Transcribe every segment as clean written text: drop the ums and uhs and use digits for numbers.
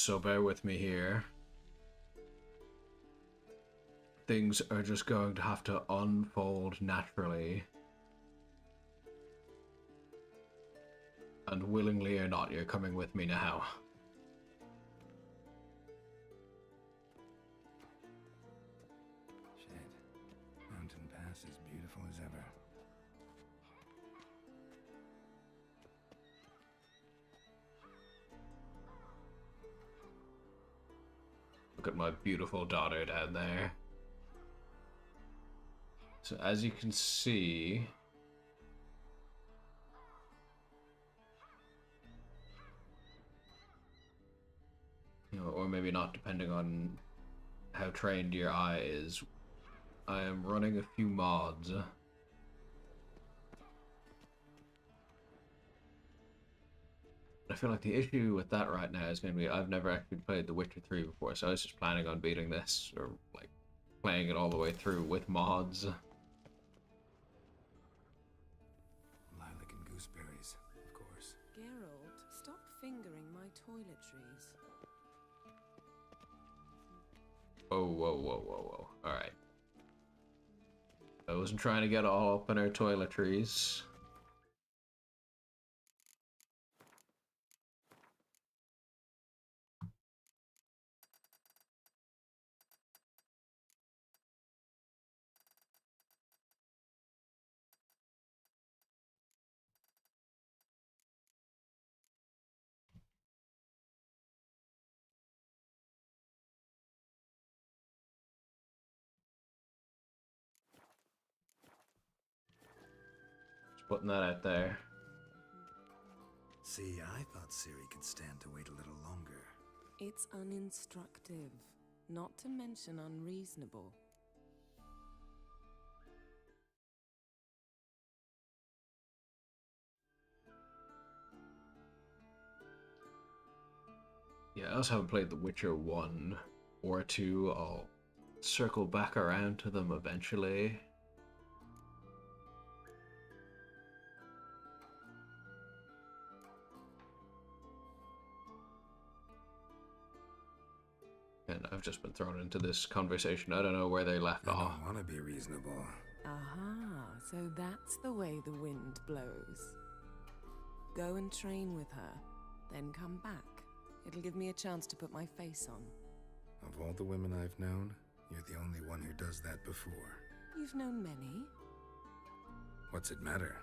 so bear with me here. Things are just going to have to unfold naturally. And willingly or not, you're coming with me now. Shit. Mountain Pass is beautiful as ever. Look at my beautiful daughter down there. So as you can see, or maybe not, depending on how trained your eye is, I am running a few mods. I feel like the issue with that right now is going to be I've never actually played The Witcher 3 before, so I was just planning on beating this, or like playing it all the way through with mods. Lilac and gooseberries, of course. Geralt, stop fingering my toiletries. Whoa, whoa, whoa, whoa, whoa. Alright. I wasn't trying to get all up in our toiletries. Just putting that out there. See, I thought Ciri could stand to wait a little longer. It's uninstructive, not to mention unreasonable. Yeah, I also haven't played The Witcher 1 or 2. I'll circle back around to them eventually. And I've just been thrown into this conversation. I don't know where they left off. I don't want to be reasonable. Aha, so that's the way the wind blows. Go and train with her, then come back. It'll give me a chance to put my face on. Of all the women I've known, you're the only one who does that before. You've known many. What's it matter?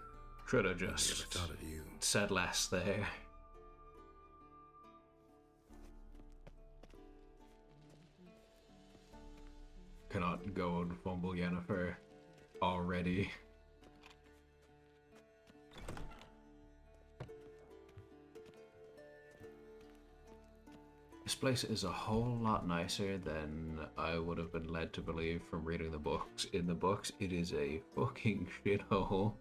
Should have I never just thought of you. said less there. Cannot go and fumble Yennefer already. This place is a whole lot nicer than I would have been led to believe from reading the books. In the books, it is a fucking shithole.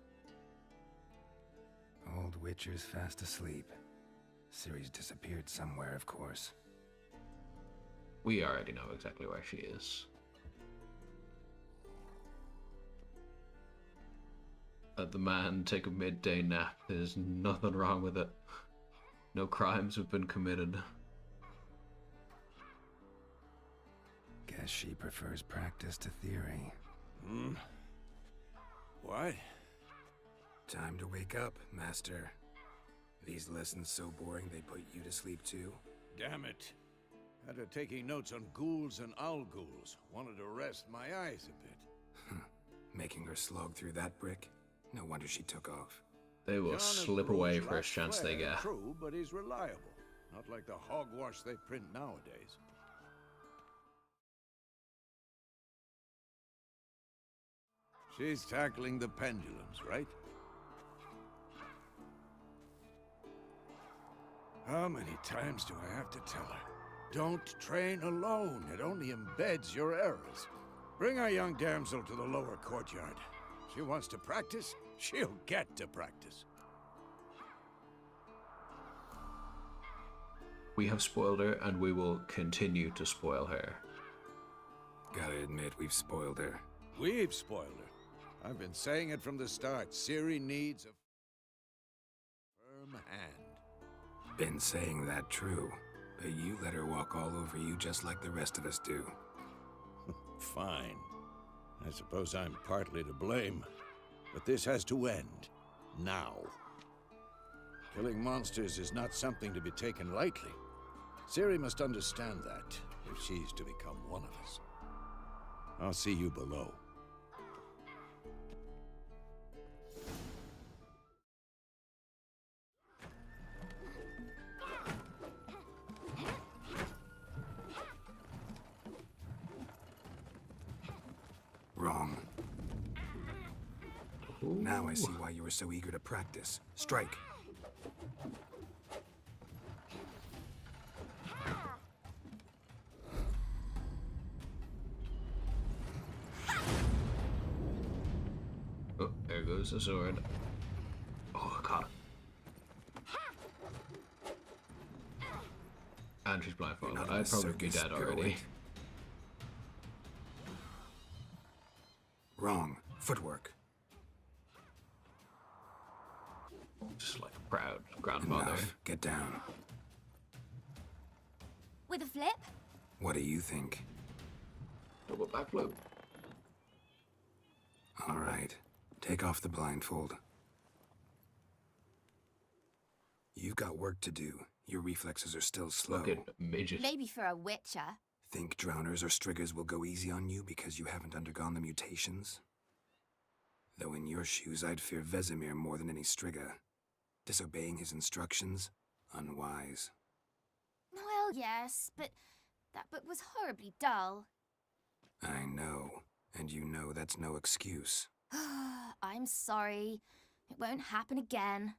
Old Witcher's fast asleep. Ciri's disappeared somewhere, of course. We already know exactly where she is. Let the man take a midday nap. There's nothing wrong with it. No crimes have been committed. Guess she prefers practice to theory. What? Time to wake up, Master. These lessons so boring they put you to sleep too? Damn it. After taking notes on ghouls and owl ghouls, wanted to rest my eyes a bit. Making her slog through that brick? No wonder she took off. They will John slip of away Bruges first lacks chance they flair, get. True, but he's reliable. Not like the hogwash they print nowadays. She's tackling the pendulums, right? How many times do I have to tell her? Don't train alone. It only embeds your errors. Bring our young damsel to the lower courtyard. She wants to practice, she'll get to practice. We have spoiled her, and we will continue to spoil her. Gotta admit, we've spoiled her. We've spoiled her. I've been saying it from the start. Ciri needs a firm hand. Been saying that true, But you let her walk all over you just like the rest of us do. Fine. I suppose I'm partly to blame. But this has to end. Now. Killing monsters is not something to be taken lightly. Ciri must understand that, if she's to become one of us. I'll see you below. Wrong. Now I see why you were so eager to practice. Strike. Oh, there goes the sword. Oh, God. And she's blindfolded. You're not in I'd a probably be circus, dead go already. away. Wrong. Footwork. Just like a proud grandfather. Enough. Get down. With a flip? What do you think? Double backflip. All right. Take off the blindfold. You've got work to do. Your reflexes are still slow. Fucking midget. Maybe for a witcher. Think drowners or striggers will go easy on you because you haven't undergone the mutations? Though in your shoes, I'd fear Vesemir more than any strigger. Disobeying his instructions? Unwise. Well, yes, but that book was horribly dull. I know. And you know that's no excuse. I'm sorry. It won't happen again.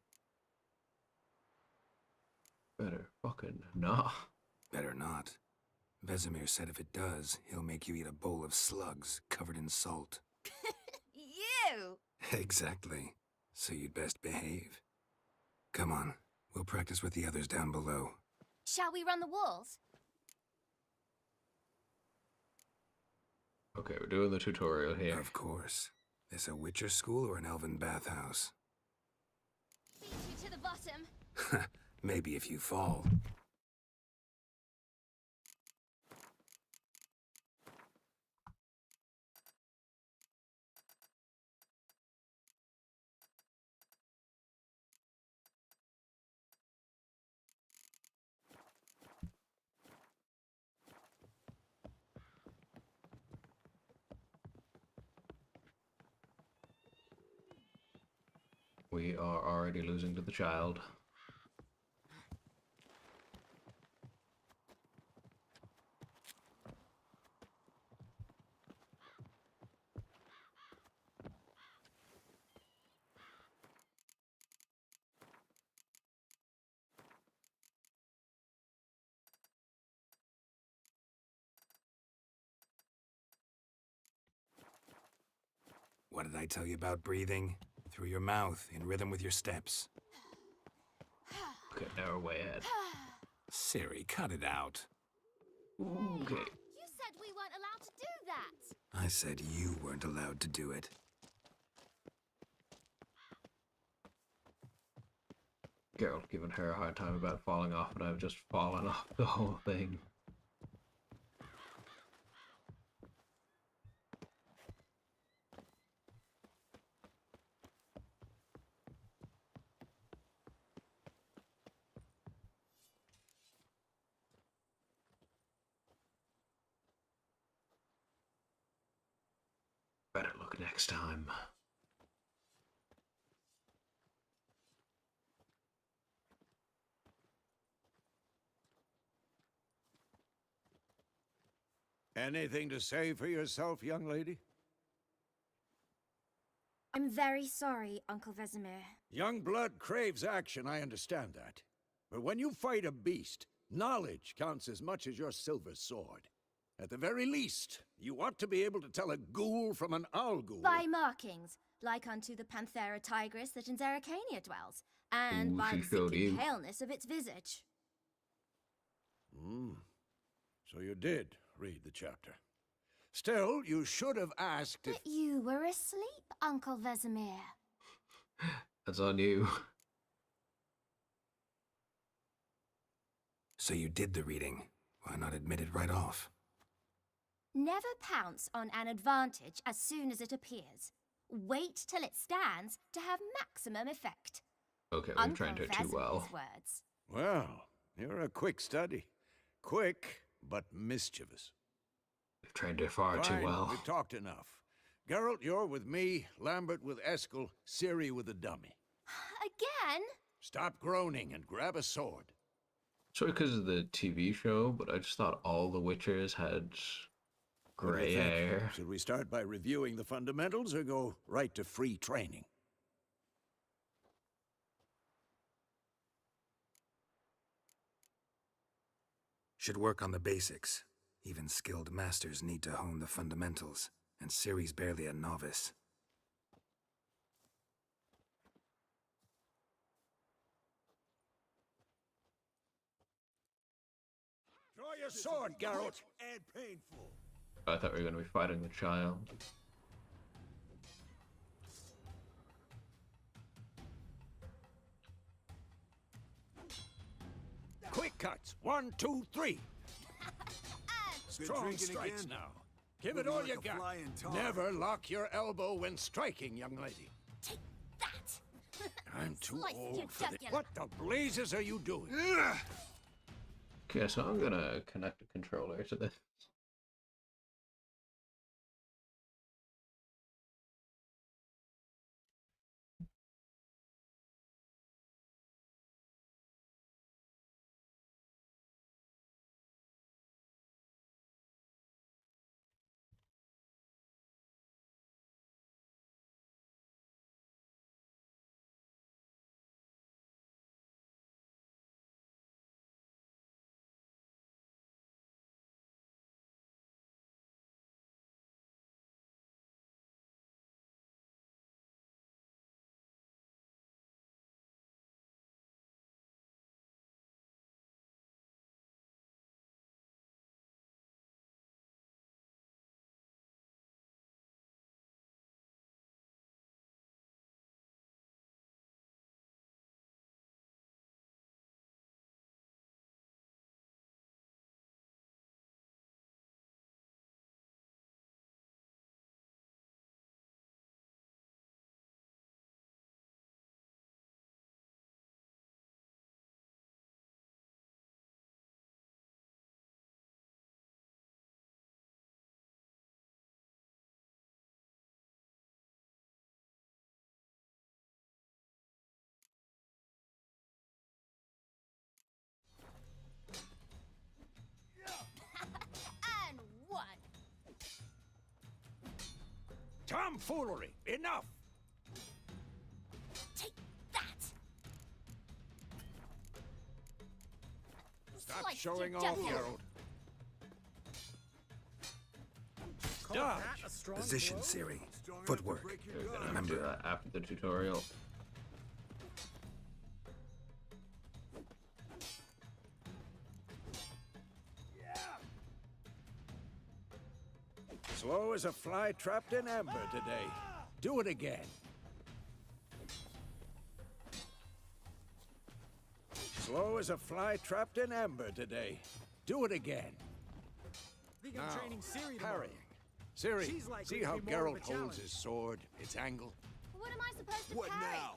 Better fucking nah. Better not. Vesemir said if it does, he'll make you eat a bowl of slugs covered in salt. You! Exactly. So you'd best behave. Come on. We'll practice with the others down below. Shall we run the walls? Okay, we're doing the tutorial here. Of course. This a Witcher school or an elven bathhouse? Beat you to the bottom. Maybe if you fall. We are already losing to the child. What did I tell you about breathing? Through your mouth, in rhythm with your steps. Okay, now we're way ahead. Ciri, cut it out. Okay. You said we weren't allowed to do that. I said you weren't allowed to do it. Geralt giving her a hard time about falling off, and I've just fallen off the whole thing. Better look next time. Anything to say for yourself, young lady? I'm very sorry, Uncle Vesemir. Young blood craves action, I understand that. But when you fight a beast, knowledge counts as much as your silver sword. At the very least, you ought to be able to tell a ghoul from an owl ghoul. By markings, like unto the Panthera tigris that in Zerrikania dwells, and Ooh, by she the showed sickly you. paleness of its visage. So you did read the chapter. Still, you should have asked if... But you were asleep, Uncle Vesemir. That's on you. So you did the reading. Why not admit it right off? Never pounce on an advantage as soon as it appears. Wait till it stands to have maximum effect. Okay, we've trained her too Uncle well. Vesemir's words. Well, you're a quick study. Quick, but mischievous. We've trained her far too Fine, well. we've talked enough. Geralt, you're with me, Lambert with Eskel, Ciri with the dummy. Again? Stop groaning and grab a sword. Sorry because of the TV show, but I just thought all the Witchers had What do you gray think? hair. Should we start by reviewing the fundamentals or go right to free training? Should work on the basics. Even skilled masters need to hone the fundamentals, and Ciri's barely a novice. Draw your sword, Geralt. And painful. I thought we were going to be fighting the child. Quick cuts. 1, 2, 3. Been Strong drinking strikes again? now. Give it Moving all like you a got. fly in tar. Never lock your elbow when striking, young lady. Take that! I'm too Slice your old for this. jugular. What the blazes are you doing? Okay, so I'm going to connect a controller to this. And one. Tomfoolery. Enough. Take that! Stop Slice showing your off, jugular. Geralt. Call Dodge. that a strong Position, blow? Ciri. Strong enough to Footwork. break your We're going to guard. have to do Remember. that after the tutorial. Slow as a fly trapped in amber today. Do it again. Slow as a fly trapped in amber today. Do it again. Think I'm Now, training Ciri tomorrow. parrying. Ciri, She's likely see to how be more of a Geralt holds challenge. his sword, its angle? What am I supposed to What parry? now?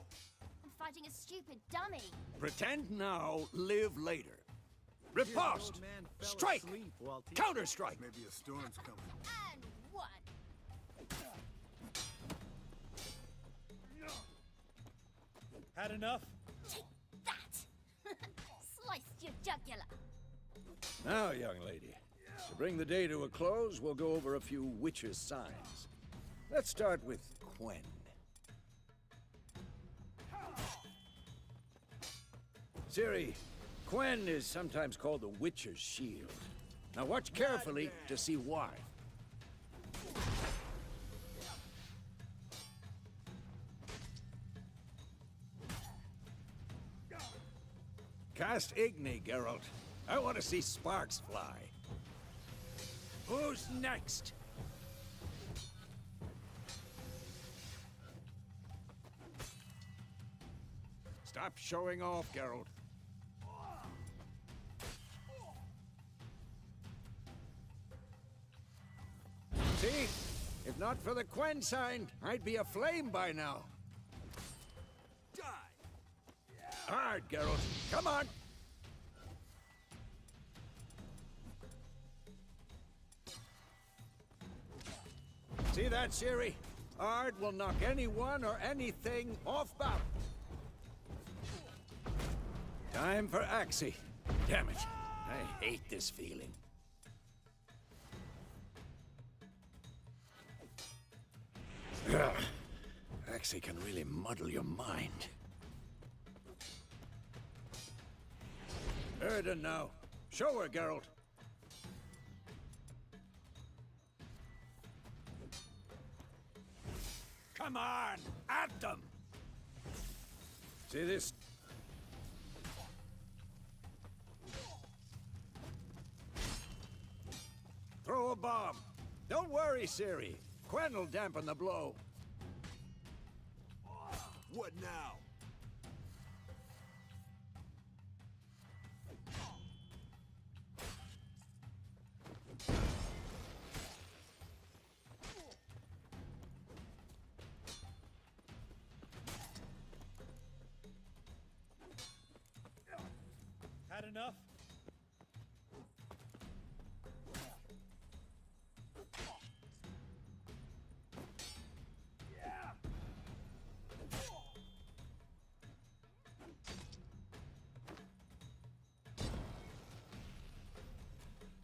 I'm fighting a stupid dummy. Pretend now, live later. Here's the Riposte! old man fell Strike! asleep while teaching. Counter-strike! Maybe a storm's coming. And one. Had enough? Take that! Sliced your jugular. Now, young lady, to bring the day to a close, we'll go over a few witches' signs. Let's start with Quen. Ciri, Quen is sometimes called the Witcher's Shield. Now watch carefully to see why. Cast Igni, Geralt. I want to see sparks fly. Who's next? Stop showing off, Geralt. If not for the Quen sign, I'd be aflame by now. Die! Hard, Geralt. Come on! See that, Ciri? Ard will knock anyone or anything off balance. Time for Axie. Damn it. I hate this feeling. Ugh. Axie can really muddle your mind. Erden now. Show her, Geralt. Come on! At them! See this? Throw a bomb. Don't worry, Ciri. Quen will dampen the blow. What now? Had enough?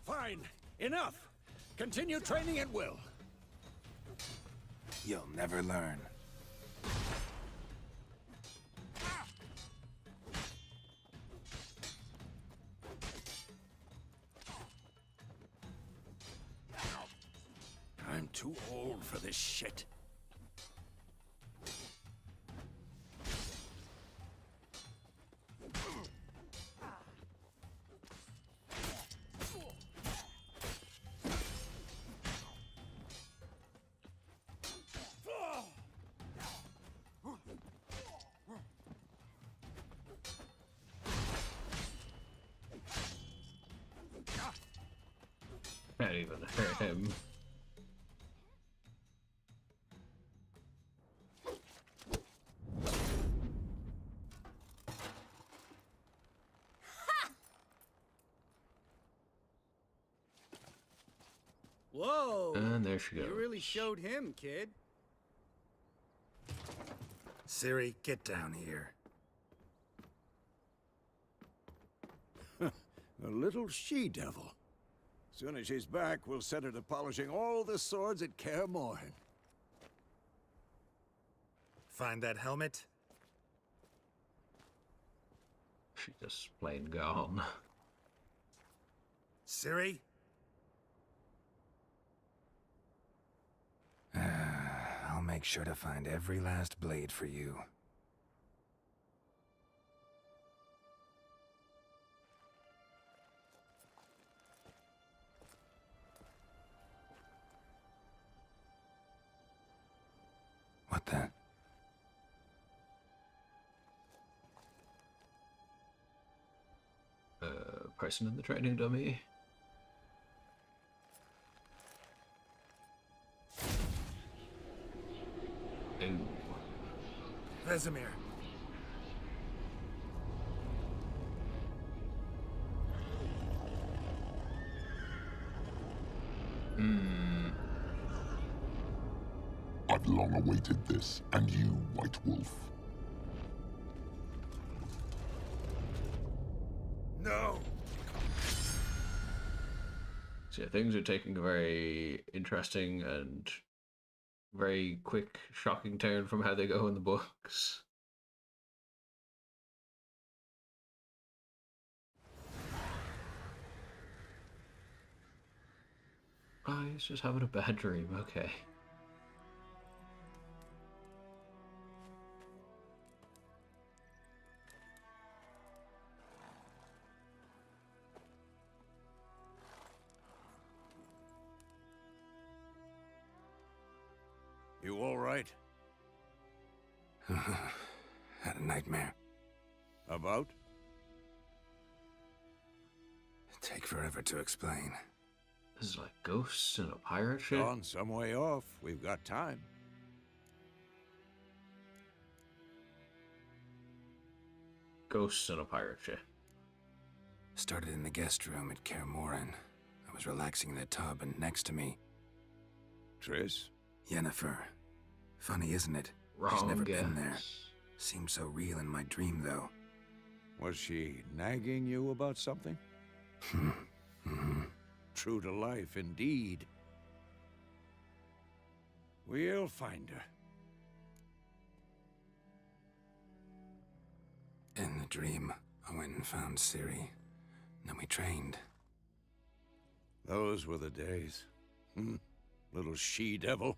Fine. Enough. Continue training at will. You'll never learn. I'm too old for this shit. Can't even hurt him. Whoa! And there she goes. You really showed him, kid. Ciri, get down here. A little she-devil. Soon as she's back, we'll set her to polishing all the swords at Kaer Morhen. Find that helmet? She's just plain gone. Ciri? I'll make sure to find every last blade for you. What the? Person in the training dummy. Ooh. Vesemir. I've long awaited this, and you, White Wolf. No! So yeah, things are taking a very interesting and very quick, shocking turn from how they go in the books. Oh, he's just having a bad dream, okay. You all right? Had a nightmare. About? Take forever to explain. This is like ghosts and a pirate ship. Gone some way off. We've got time. Ghosts and a pirate ship. Started in the guest room at Kaer Morhen. I was relaxing in the tub, and next to me, Triss? Yennefer. Funny, isn't it? She's Wrong never guess. been there. Seemed so real in my dream, though. Was she nagging you about something? True to life, indeed. We'll find her. In the dream, I went and found Ciri. Then we trained. Those were the days. Little she-devil.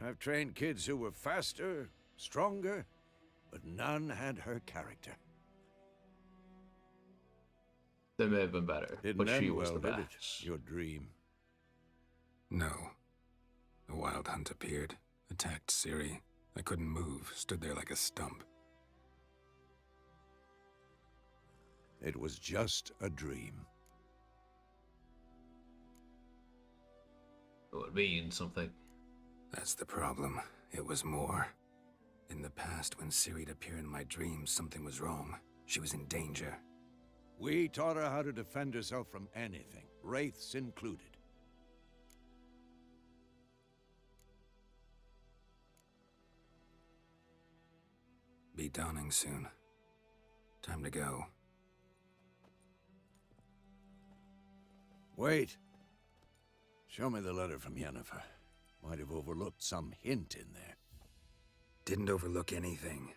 I've trained kids who were faster, stronger, but none had her character. They may have been better, Didn't but she end was well, the did it? best. Your dream. No. A wild hunt appeared, attacked Ciri. I couldn't move, stood there like a stump. It was just a dream. It would mean something. That's the problem. It was more. In the past, when Ciri'd appear in my dreams, something was wrong. She was in danger. We taught her how to defend herself from anything, wraiths included. Be dawning soon. Time to go. Wait. Show me the letter from Yennefer. Might have overlooked some hint in there. Didn't overlook anything.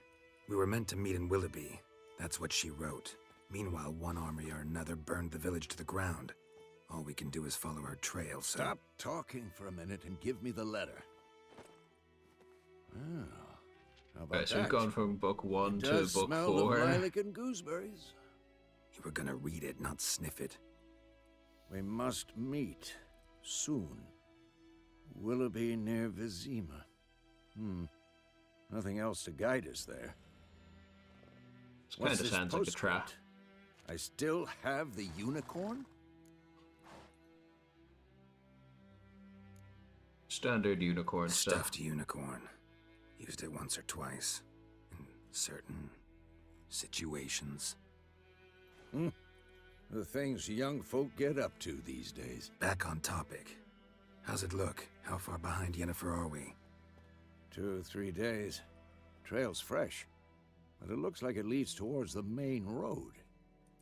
We were meant to meet in Willoughby. That's what she wrote. Meanwhile, one army or another burned the village to the ground. All we can do is follow her trail, so... Stop talking for a minute and give me the letter. Oh, how about Okay, so that? we've gone from book 1 It to does book smell 4. of lilac and gooseberries. You were gonna read it, not sniff it. We must meet soon. Willoughby near Vizima. Nothing else to guide us there. This kind of this sounds like a postscript? trap. I still have the unicorn? Standard unicorn stuff. Stuffed unicorn. Used it once or twice. In certain situations. The things young folk get up to these days. Back on topic. How's it look? How far behind Yennefer are we? 2 or 3 days. Trail's fresh, but it looks like it leads towards the main road.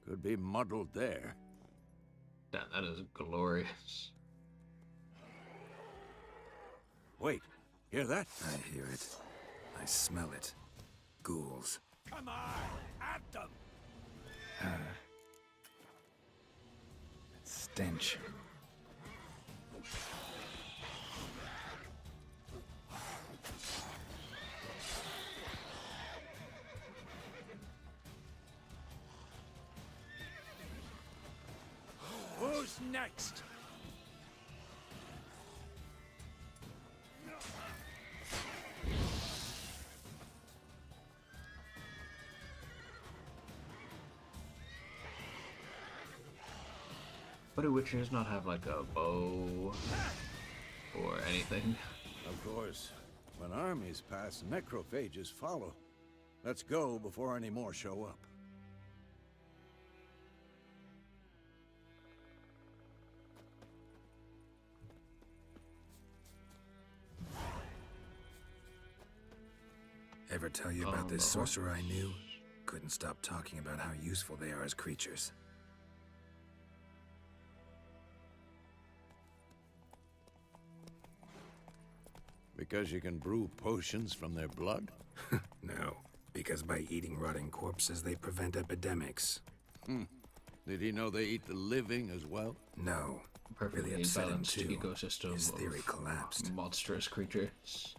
Could be muddled there. Damn, that is glorious. Wait, hear that? I hear it. I smell it. Ghouls. Come on, at them! Stench. Who's next? Why do witches not have like a bow or anything? Of course. When armies pass, necrophages follow. Let's go before any more show up. Ever tell you about this sorcerer I knew? Couldn't stop talking about how useful they are as creatures. Because you can brew potions from their blood? No, because by eating rotting corpses, they prevent epidemics. Did he know they eat the living as well? No. Perfectly Really upset him balanced too. ecosystem His theory of collapsed. monstrous creatures.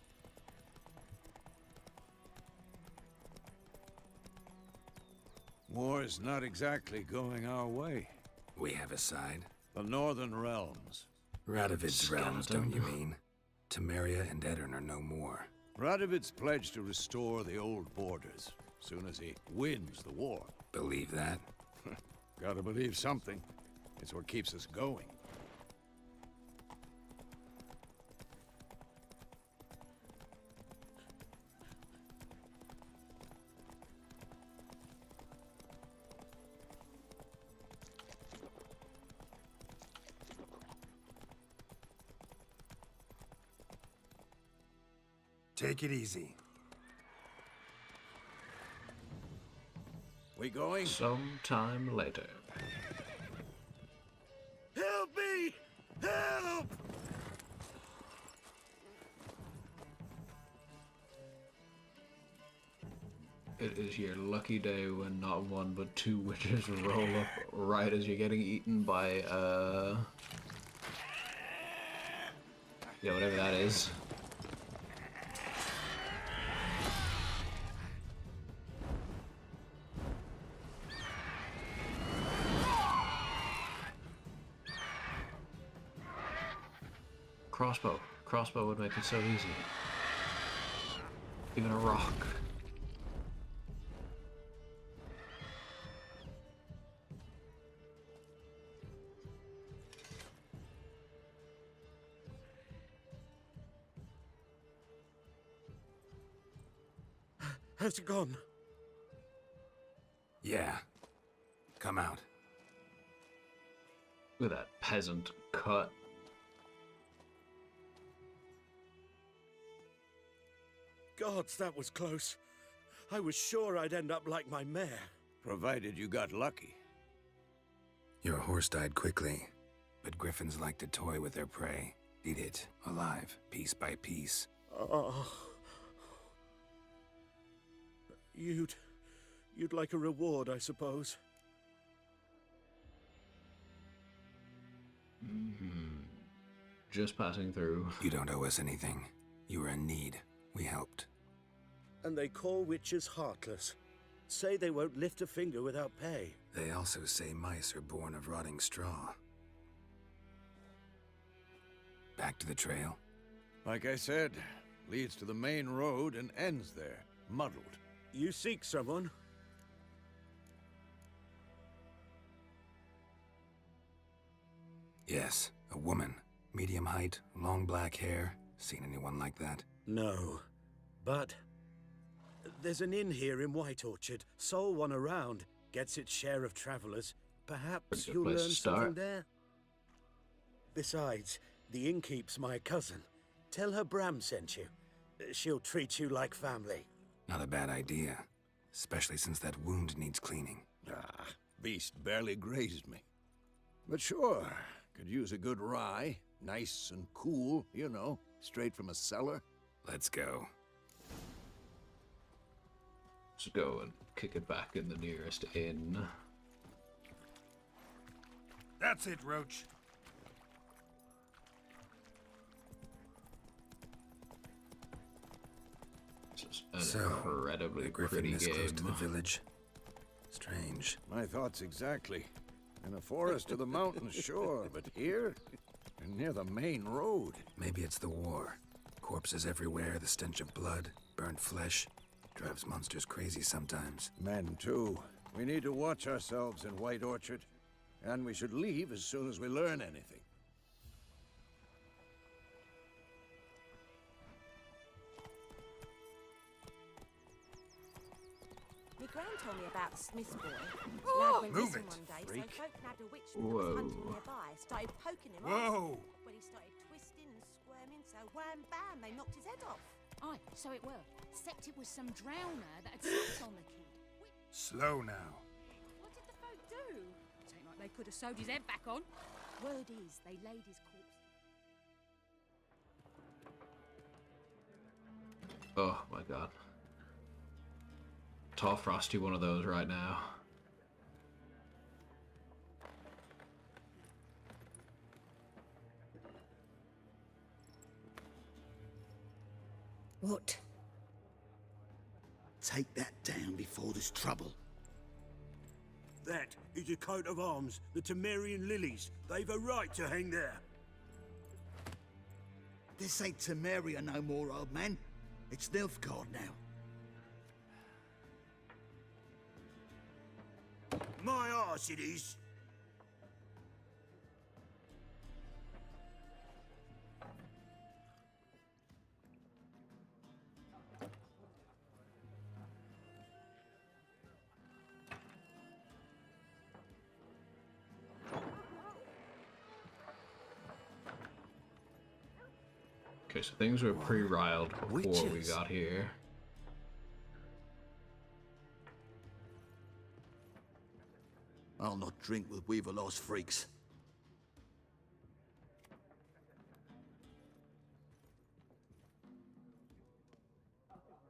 War's not exactly going our way. We have a side. The Northern Realms. Radovid's realms, don't you Skeleton. mean? Temeria and Edirn are no more. Radovid's pledged to restore the old borders, soon as he wins the war. Believe that? Gotta believe something. It's what keeps us going. Take it easy. We going? Sometime later. Help me! Help! It is your lucky day when not one but two witches roll up right as you're getting eaten by, yeah, whatever that is. Crossbow. Crossbow would make it so easy. Even a rock. Has it gone? Yeah. Come out. Look at that peasant cut. Gods, that was close. I was sure I'd end up like my mare. Provided you got lucky. Your horse died quickly, but griffins like to toy with their prey. Eat it, alive, piece by piece. Oh. You'd like a reward, I suppose. Just passing through. You don't owe us anything. You were in need. We helped. And they call witches heartless. Say they won't lift a finger without pay. They also say mice are born of rotting straw. Back to the trail? Like I said, leads to the main road and ends there, muddled. You seek someone? Yes, a woman. Medium height, long black hair. Seen anyone like that? No. But there's an inn here in White Orchard. Sole one around. Gets its share of travelers. Perhaps Pretty good you'll place learn to start. something there? Besides, the innkeep's my cousin. Tell her Bram sent you. She'll treat you like family. Not a bad idea. Especially since that wound needs cleaning. Ah, beast barely grazed me. But sure, could use a good rye. Nice and cool, you know, straight from a cellar. Let's go. Let's go and kick it back in the nearest inn. That's it, Roach. This is an So, incredibly the griffin pretty is game. close to the village. Strange. My thoughts exactly. In a forest or the mountains, sure, but here? And near the main road. Maybe it's the war. Corpses everywhere, the stench of blood, burnt flesh. Drives monsters crazy sometimes. Men, too. We need to watch ourselves in White Orchard. And we should leave as soon as we learn anything. My gran told me about the Smith's boy. Lad went Move missing it, one day, freak. so folk nabbed a witch that was hunting Whoa. nearby. Started poking him off. Whoa! When he started twisting and squirming, so wham bam, they knocked his head off. Aye, so it were. Except it was some drowner that had slept on the kid. Slow now. What did the folk do? Seemed like they could have sewed his head back on. Word is, they laid his corpse. Oh my god. Tall Frosty one of those right now. What? Take that down before there's trouble. That is a coat of arms, the Temerian lilies. They've a right to hang there. This ain't Temeria no more, old man. It's Nilfgaard now. My arse it is. Okay, so things were pre-riled before we Witches? got here. I'll not drink with Weaverlaw's freaks.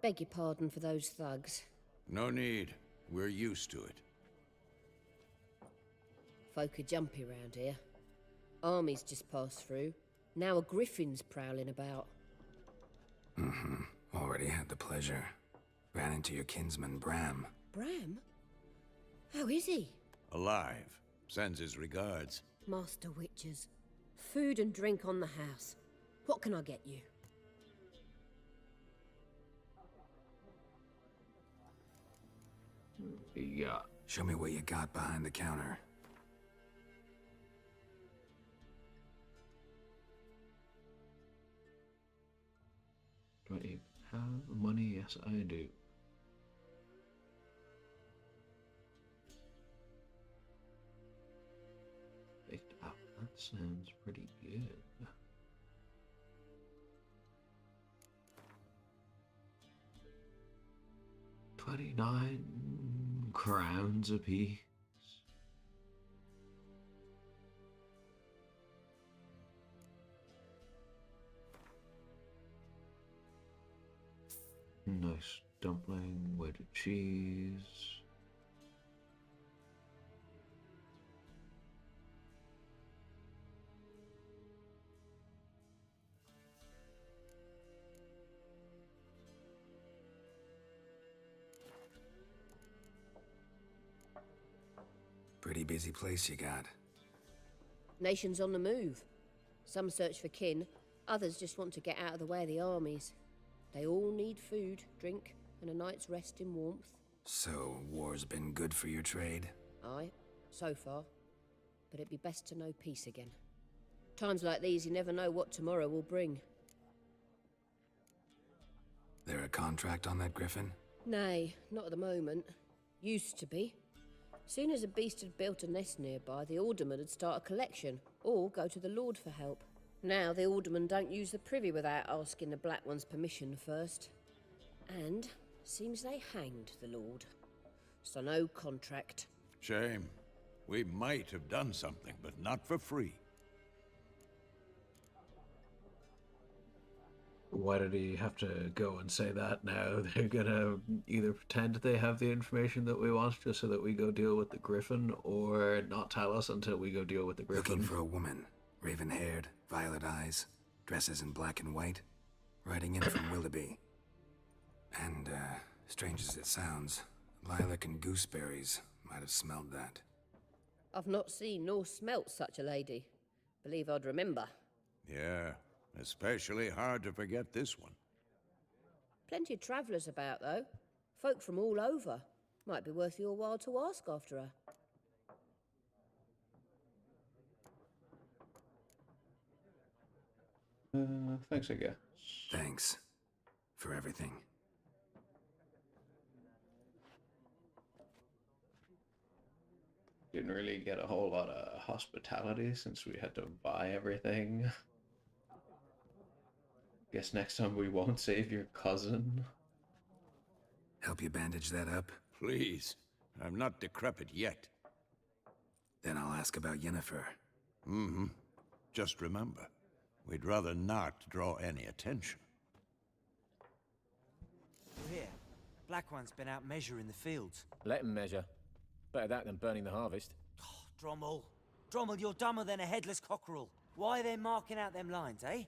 Beg your pardon for those thugs. No need. We're used to it. Folk are jumpy round here. Armies just passed through. Now a griffin's prowling about. Mm-hmm. Already had the pleasure. Ran into your kinsman, Bram. Bram? How is he? Alive. Sends his regards. Master Witches. Food and drink on the house. What can I get you? Yeah. Show me what you got behind the counter. Do I even have money? Yes, I do. Baked out. That sounds pretty good. 29 crowns apiece. Nice dumpling, wedge cheese. Pretty busy place you got. Nations on the move. Some search for kin, others just want to get out of the way of the armies. They all need food, drink, and a night's rest in warmth. So, war's been good for your trade? Aye, so far. But it'd be best to know peace again. Times like these, you never know what tomorrow will bring. There a contract on that griffin? Nay, not at the moment. Used to be. Soon as a beast had built a nest nearby, the alderman would start a collection, or go to the Lord for help. Now the alderman don't use the privy without asking the Black One's permission first. And seems they hanged the Lord. So no contract. Shame. We might have done something, but not for free. Why did he have to go and say that now? They're gonna either pretend they have the information that we want just so that we go deal with the griffin, or not tell us until we go deal with the griffin. Looking for a woman. Raven-haired, violet eyes, dresses in black and white. Riding in from Willoughby. And, strange as it sounds, lilac and gooseberries might have smelled that. I've not seen nor smelt such a lady. Believe I'd remember. Yeah, especially hard to forget this one. Plenty of travellers about, though. Folk from all over. Might be worth your while to ask after her. Thanks, I guess. Thanks. For everything. Didn't really get a whole lot of hospitality since we had to buy everything. Guess next time we won't save your cousin. Help you bandage that up? Please. I'm not decrepit yet. Then I'll ask about Yennefer. Mm-hmm. Just remember, we'd rather not draw any attention. Here, Black One's been out measuring the fields. Let him measure. Better that than burning the harvest. Oh, Drommel. Drommel, you're dumber than a headless cockerel. Why are they marking out them lines, eh?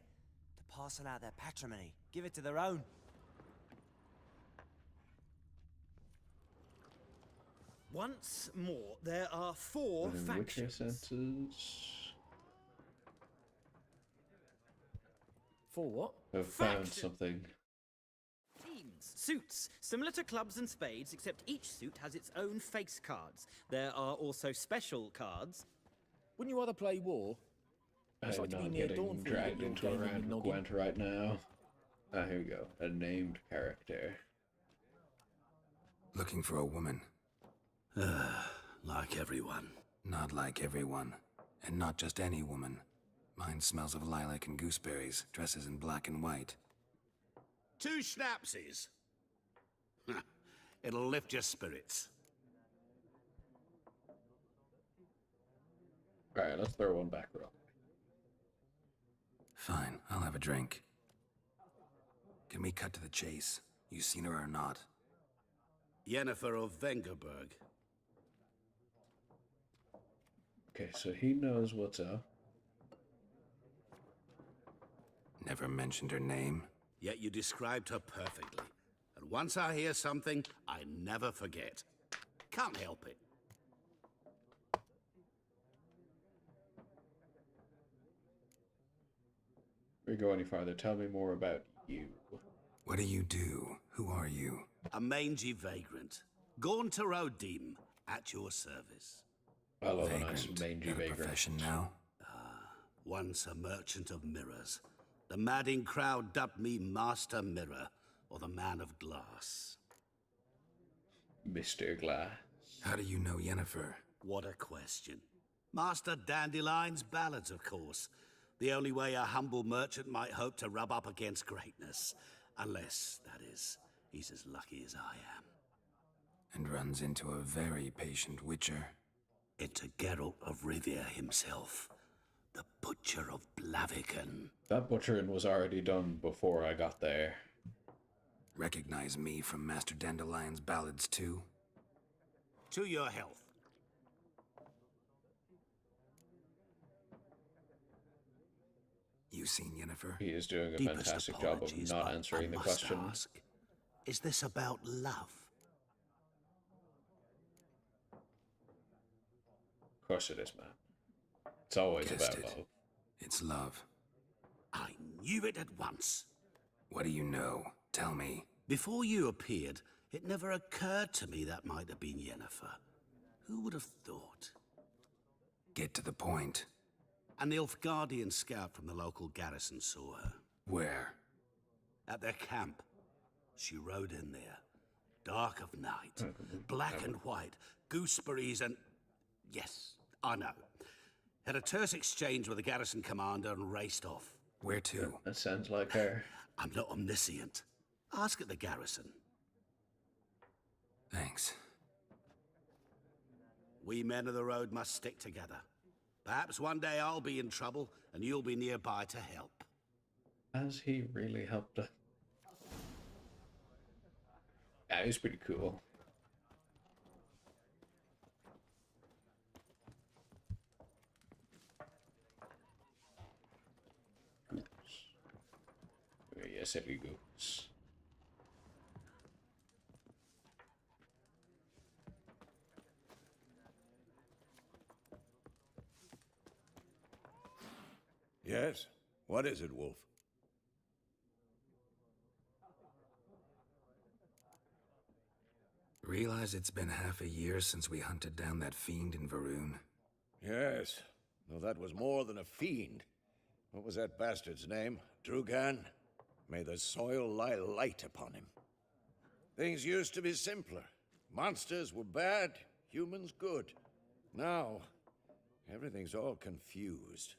To parcel out their patrimony. Give it to their own. Once more, there are 4 factions. For what? I've found something. Teams, suits, similar to clubs and spades, except each suit has its own face cards. There are also special cards. Wouldn't you rather play war? I'm not getting dragged into a round of Gwent right now. Ah, here we go. A named character. Looking for a woman. Like everyone. Not like everyone. And not just any woman. Mine smells of lilac and gooseberries, dresses in black and white. 2 schnapsies. It'll lift your spirits. Alright, let's throw one back real. Fine, I'll have a drink. Can we cut to the chase? You seen her or not? Yennefer of Vengerberg. Okay, so he knows what's up. Never mentioned her name. Yet you described her perfectly. And once I hear something, I never forget. Can't help it. Before we go any farther, tell me more about you. What do you do? Who are you? A mangy vagrant. Gone to Rodim, at your service. I love a Vagrant. nice mangy Got a vagrant. profession now? Once a merchant of mirrors. The madding crowd dubbed me Master Mirror, or the Man of Glass. Mr. Glass. How do you know Yennefer? What a question. Master Dandelion's ballads, of course. The only way a humble merchant might hope to rub up against greatness. Unless, that is, he's as lucky as I am. And runs into a very patient witcher. Into Geralt of Rivia himself. The Butcher of Blaviken. That butchering was already done before I got there. Recognize me from Master Dandelion's ballads too? To your health. You seen Yennefer? He is doing a Deepest fantastic job of apologies, not but answering I the must question. ask, is this about love? Of course it is, man. It's always Guessed about it. love. It's love. I knew it at once. What do you know? Tell me. Before you appeared, it never occurred to me that might have been Yennefer. Who would have thought? Get to the point. An Nilfgaardian scout from the local garrison saw her. Where? At their camp. She rode in there. Dark of night. Black and white. Gooseberries and... Yes, I know. Had a terse exchange with the garrison commander and raced off. Where to? That sounds like her. I'm not omniscient. Ask at the garrison. Thanks. We men of the road must stick together. Perhaps one day I'll be in trouble and you'll be nearby to help. Has he really helped her? Yeah, he's pretty cool. Goose. Yes, silly goose. Yes? What is it, Wolf? Realize it's been half a year since we hunted down that fiend in Varun? Yes. Though that was more than a fiend. What was that bastard's name? Drugan? May the soil lie light upon him. Things used to be simpler. Monsters were bad, humans good. Now, everything's all confused.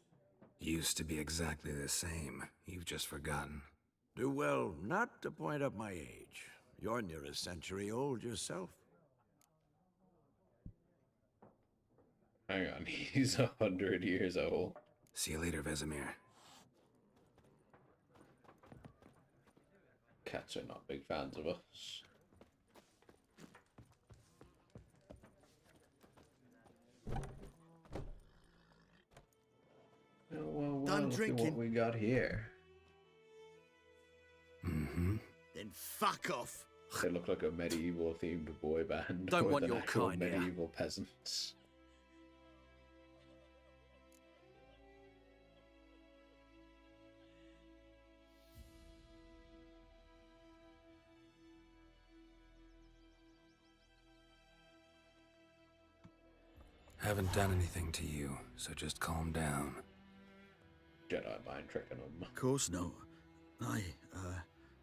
Used to be exactly the same. You've just forgotten. Do well not to point up my age. You're near a century old yourself. Hang on, he's 100 years old. See you later, Vesemir. Cats are not big fans of us. Well, Done look at drinking. what we got here. Mm-hmm. Then fuck off. They look like a medieval themed boy band. Don't more want than your actual kind here. medieval peasants. Haven't done anything to you, so just calm down. Jedi mind tricking them. Of course not.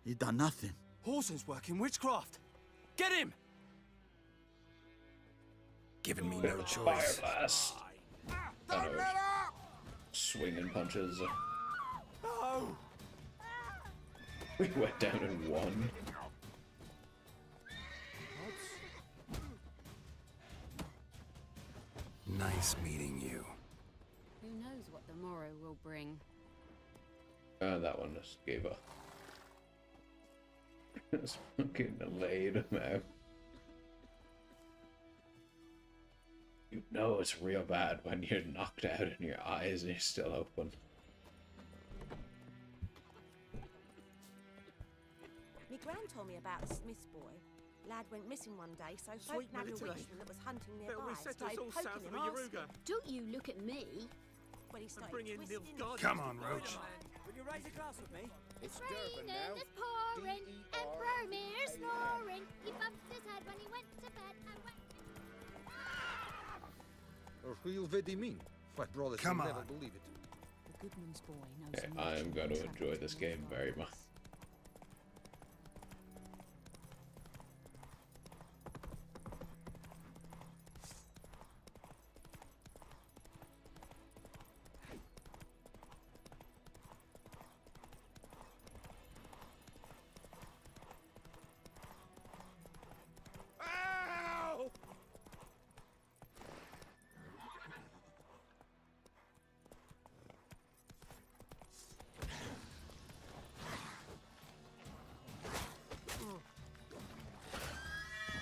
He done nothing. Horsen's working witchcraft. Get him! Giving me no Fire choice. blast. Don't let up! swinging punches. No! We went down in one. Nice meeting you. Who knows what the morrow will bring? That one just gave up. Just fucking laid him out. You know it's real bad when you're knocked out and your eyes are still open. Me gran told me about the Smith's boy. Lad went missing one day, so folk Sweet nabbed a military. witchman that was hunting Better nearby. we set us Started all poking south him, of the asking. Yaruga. Don't you look at me. When he started bring in twisting Nilfgaard. Come on, Roach. Will you raise a glass with me? It's Durban now. It's pouring, and Bromir's snoring. He bumped his head when he went to bed and went... What do you mean? My brothers Come will on. never believe it. The Goodman's boy knows Okay, much I am of going to the enjoy this game very much. Ow!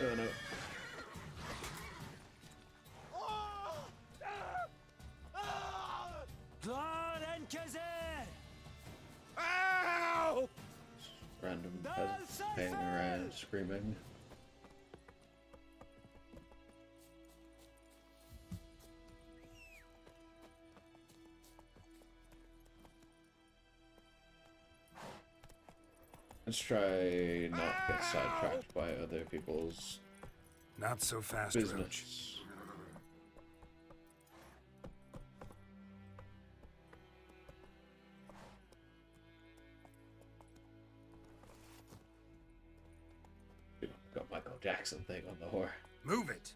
Oh no. Blood and Kazir! Ow! Random peasants hanging around screaming. Let's try not get sidetracked by other people's Not so fast, Roach. business. Got Michael Jackson thing on the whore. Move it.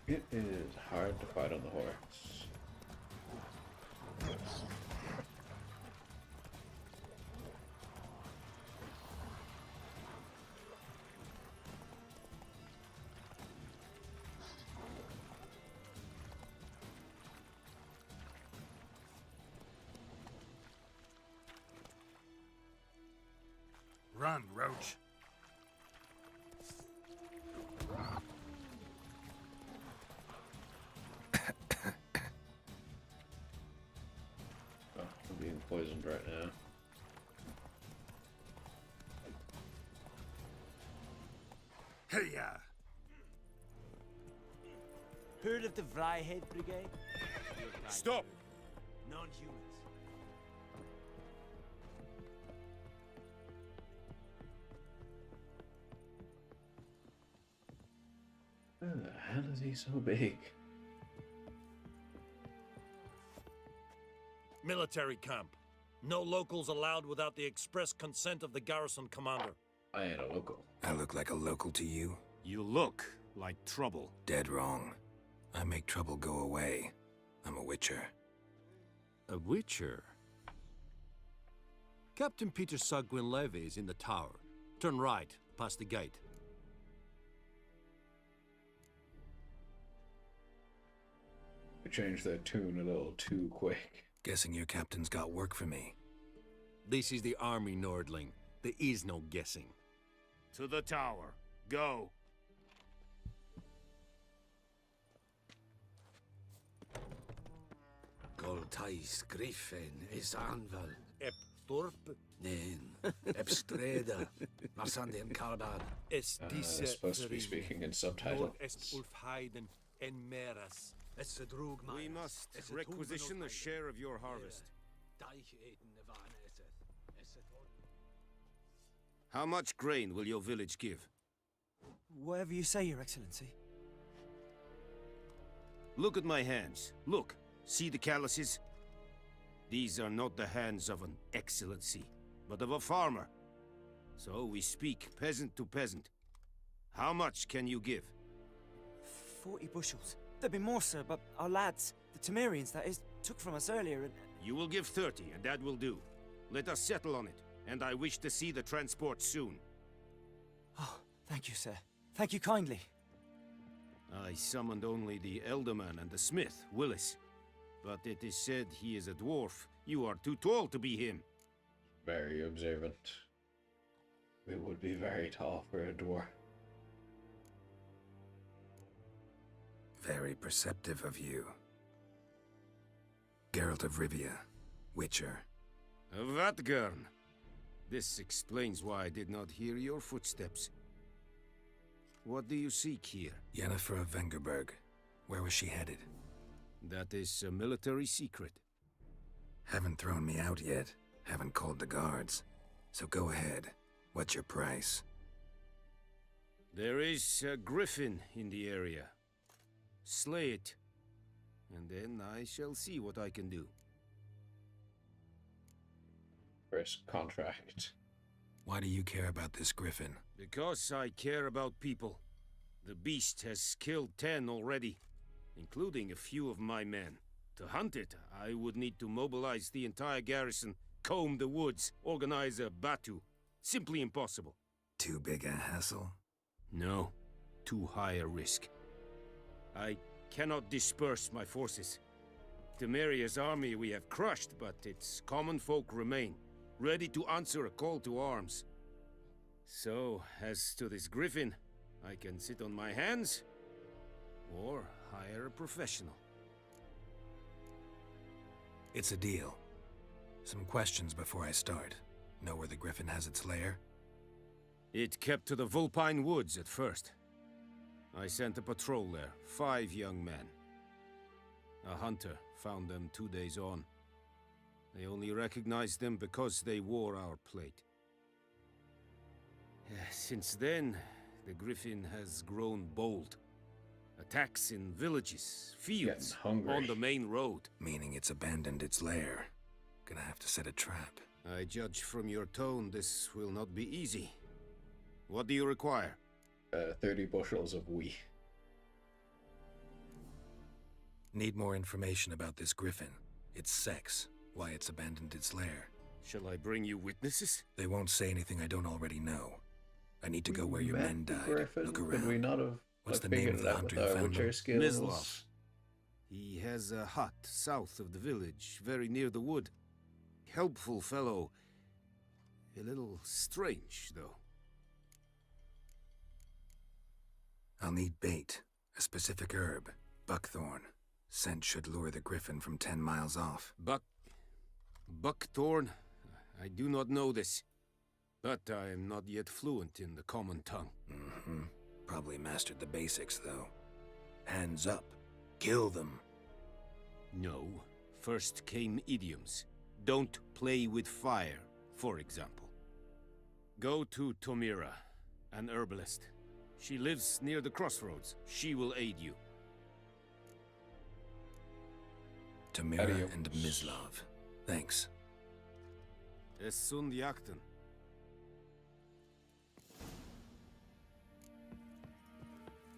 It is hard to fight on the horse. Run, Roach. Oh, I'm being poisoned right now. Hey-ya! Heard of the Vryhead Brigade? Stop! Non-humans. How the hell is he so big? Military camp. No locals allowed without the express consent of the garrison commander. I ain't a local. I look like a local to you? You look like trouble. Dead wrong. I make trouble go away. I'm a witcher. A witcher? Captain Peter Sagwin Levy is in the tower. Turn right, past the gate. We changed that tune a little too quick. Guessing your captain's got work for me. This is the army, Nordling. There is no guessing. To the tower. Go. Goltais Griffin is Anval. Ep Thorp? Nen. Ep Streda. Marsandian Kalbar. Es They're supposed to be speaking in subtitles. Nord est Ulfheiden en Meras. Es a drug We must requisition the share of your harvest. How much grain will your village give? Whatever you say, Your Excellency. Look at my hands. Look. See the calluses? These are not the hands of an excellency, but of a farmer. So we speak peasant to peasant. How much can you give? 40 bushels. There'd be more, sir, but our lads, the Temerians, that is, took from us earlier and... You will give 30, and that will do. Let us settle on it, and I wish to see the transport soon. Oh, thank you, sir. Thank you kindly. I summoned only the Elderman and the smith, Willis. But it is said he is a dwarf. You are too tall to be him. Very observant. It would be very tall for a dwarf. Very perceptive of you. Geralt of Rivia, Witcher. Vatgern. This explains why I did not hear your footsteps. What do you seek here? Yennefer of Vengerberg. Where was she headed? That is a military secret. Haven't thrown me out yet. Haven't called the guards. So go ahead. What's your price? There is a griffin in the area. Slay it, and then I shall see what I can do. First contract. Why do you care about this griffin? Because I care about people. The beast has killed 10 already, including a few of my men. To hunt it, I would need to mobilize the entire garrison, comb the woods, organize a batu. Simply impossible. Too big a hassle? No, too high a risk. I cannot disperse my forces. Temeria's army we have crushed, but its common folk remain, ready to answer a call to arms. So, as to this griffin, I can sit on my hands, or hire a professional. It's a deal. Some questions before I start. Know where the griffin has its lair? It kept to the Vulpine Woods at first. I sent a patrol there, 5 young men. A hunter found them 2 days on. They only recognized them because they wore our plate. Since then, the griffin has grown bold. Attacks in villages, fields, on the main road. Meaning it's abandoned its lair. Gonna have to set a trap. I judge from your tone this will not be easy. What do you require? 30 bushels of wheat. Need more information about this griffin. Its sex, why it's abandoned its lair. Shall I bring you witnesses? They won't say anything I don't already know. I need to go where your men died. Griffin? Look around. Could we not have What's the name of the hunter who found them? Mislav. He has a hut south of the village, very near the wood. Helpful fellow. A little strange, though. I'll need bait, a specific herb, buckthorn. Scent should lure the griffin from 10 miles off. Buckthorn? I do not know this. But I am not yet fluent in the common tongue. Mm-hmm. Probably mastered the basics, though. Hands up. Kill them. No. First came idioms. Don't play with fire, for example. Go to Tomira, an herbalist. She lives near the crossroads. She will aid you. Tomira and Mislav. Thanks. Es sunt jakten.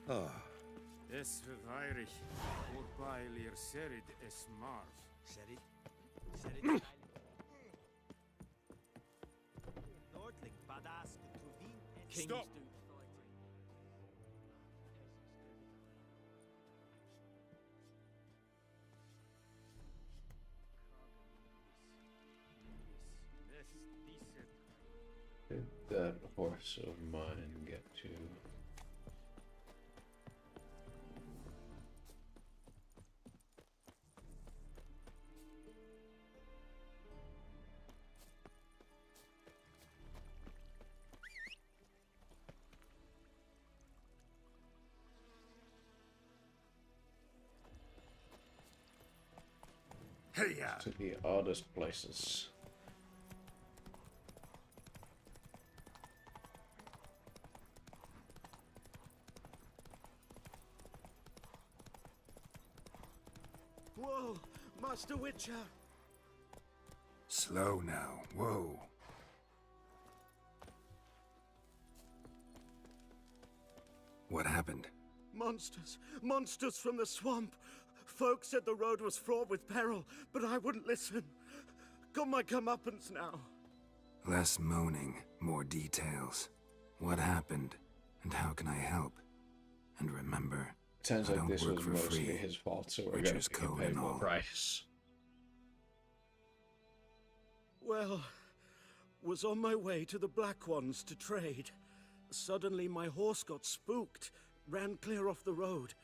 Ah. Es verweirig. Voorbijleer serid es marv. Serid? Serid? Nordling badass Tuvin. Stop! Did that horse of mine get to... Hey-ya! to the oddest places. Whoa, Master Witcher! Slow now. Whoa. What happened? Monsters! Monsters from the swamp! Folk said the road was fraught with peril, but I wouldn't listen. Got my comeuppance now. Less moaning, more details. What happened, and how can I help? And remember, Sounds I like don't this work was for mostly free. his fault, so we're Witcher's going to code pay and more all. price. Well, was on my way to the Black Ones to trade. Suddenly my horse got spooked, ran clear off the road.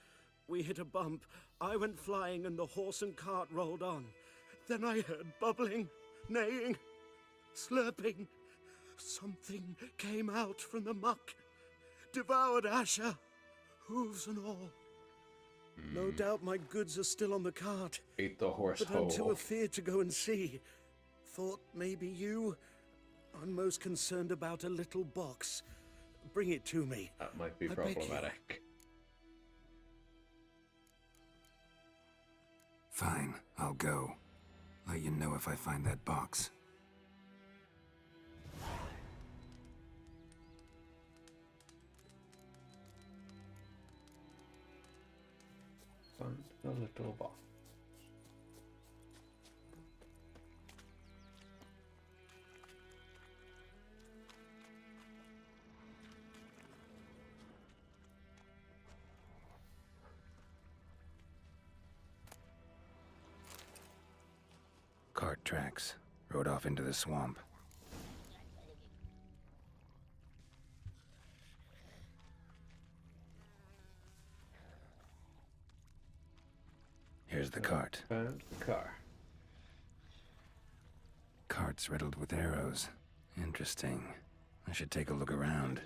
We hit a bump, I went flying and the horse and cart rolled on. Then I heard bubbling, neighing, slurping. Something came out from the muck, devoured Asher, hooves and all. No doubt my goods are still on the cart. Eat the horse But I'm too whole. afeard to go and see. Thought maybe you... I'm most concerned about a little box. Bring it to me. That might be I beg you. problematic. Fine, I'll go. Let you know if I find that box. Find the little box. Cart tracks. Rode off into the swamp. Here's the cart. Found the car. Cart's riddled with arrows. Interesting. I should take a look around.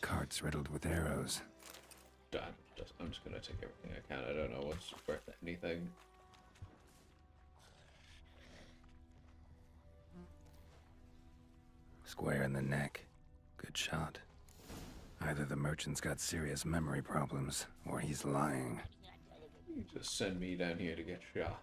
Cart's riddled with arrows. Done. I'm just gonna take everything I can. I don't know what's worth anything. Square in the neck. Good shot. Either the merchant's got serious memory problems, or he's lying. You just send me down here to get shot.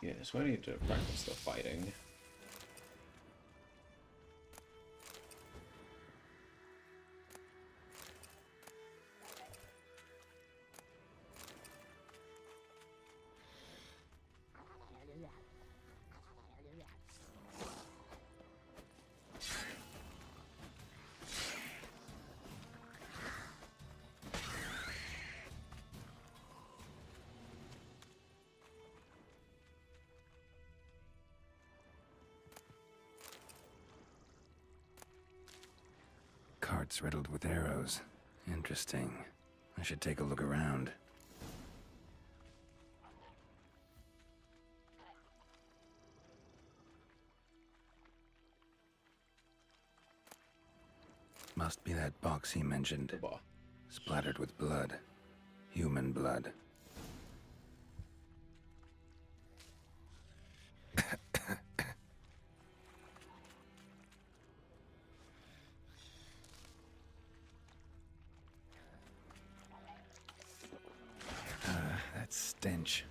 Yeah, so I need to practice the fighting. Cart's riddled with arrows. Interesting. I should take a look around. Must be that box he mentioned. The box. Splattered with blood. Human blood. That stench.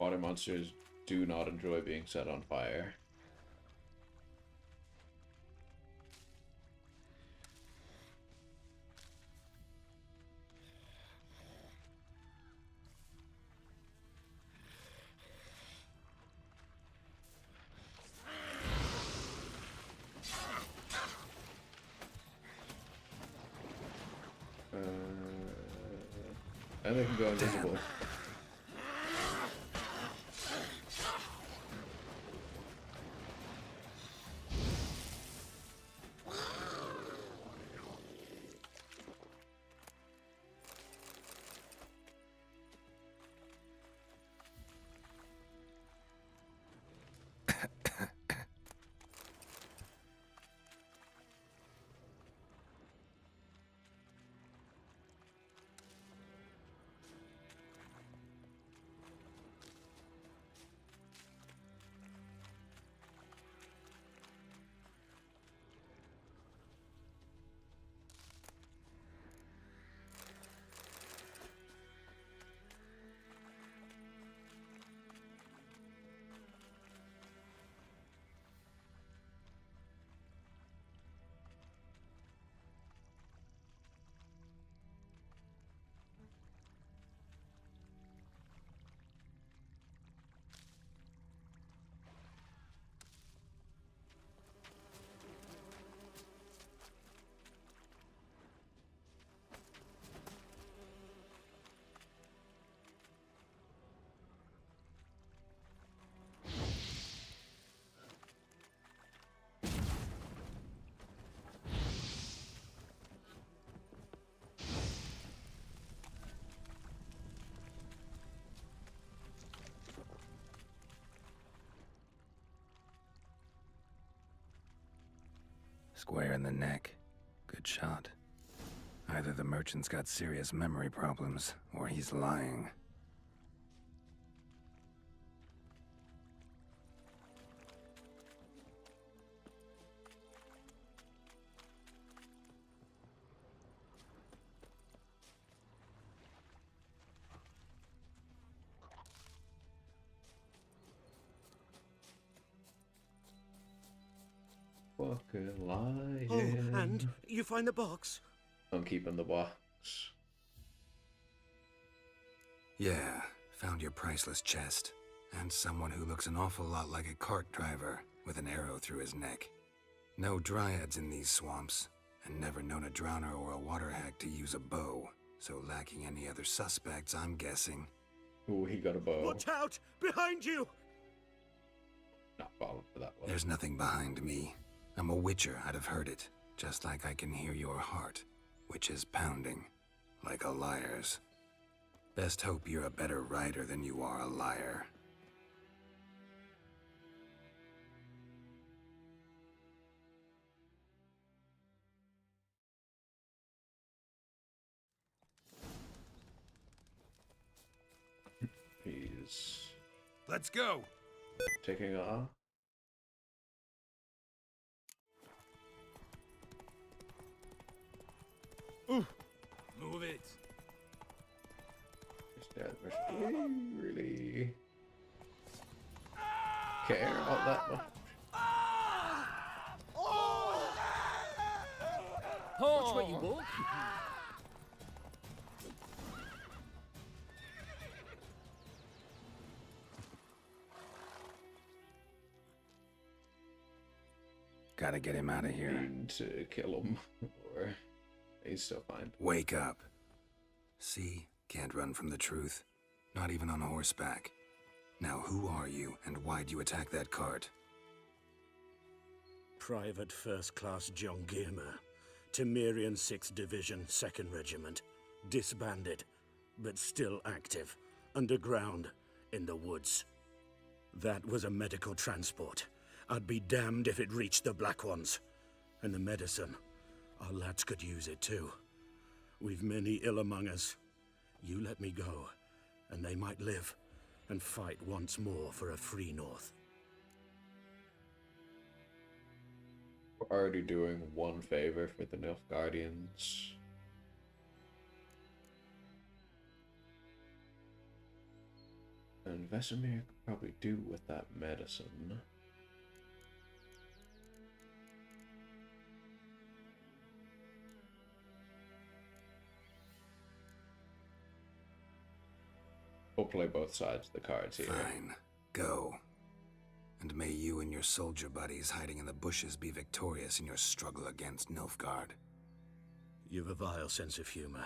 water monsters do not enjoy being set on fire. And they can go invisible. Square in the neck. Good shot. Either the merchant's got serious memory problems, or he's lying. Fucking lying. Oh, and you find the box? I'm keeping the box. Yeah, found your priceless chest. And someone who looks an awful lot like a cart driver, with an arrow through his neck. No dryads in these swamps, and never known a drowner or a water hack to use a bow. So lacking any other suspects, I'm guessing. Ooh, he got a bow. Watch out! Behind you! Not falling for that one. There's nothing behind me. I'm a witcher, I'd have heard it. Just like I can hear your heart, which is pounding, like a liar's. Best hope you're a better writer than you are a liar. He's Let's go. taking off. Move it. We really care about that much. Watch where you walk. Gotta get him out of here. Need to kill him, or he's still fine. Wake up. See? Can't run from the truth. Not even on horseback. Now who are you, and why'd you attack that cart? Private First Class John Giermer, Temerian 6th Division, 2nd Regiment. Disbanded, but still active. Underground, in the woods. That was a medical transport. I'd be damned if it reached the Black Ones. And the medicine, our lads could use it too. We've many ill among us. You let me go, and they might live, and fight once more for a free North. We're already doing one favor for the Nilfgaardians. And Vesemir could probably do with that medicine. We'll play both sides of the cards here. Fine. Go. And may you and your soldier buddies hiding in the bushes be victorious in your struggle against Nilfgaard. You've a vile sense of humor.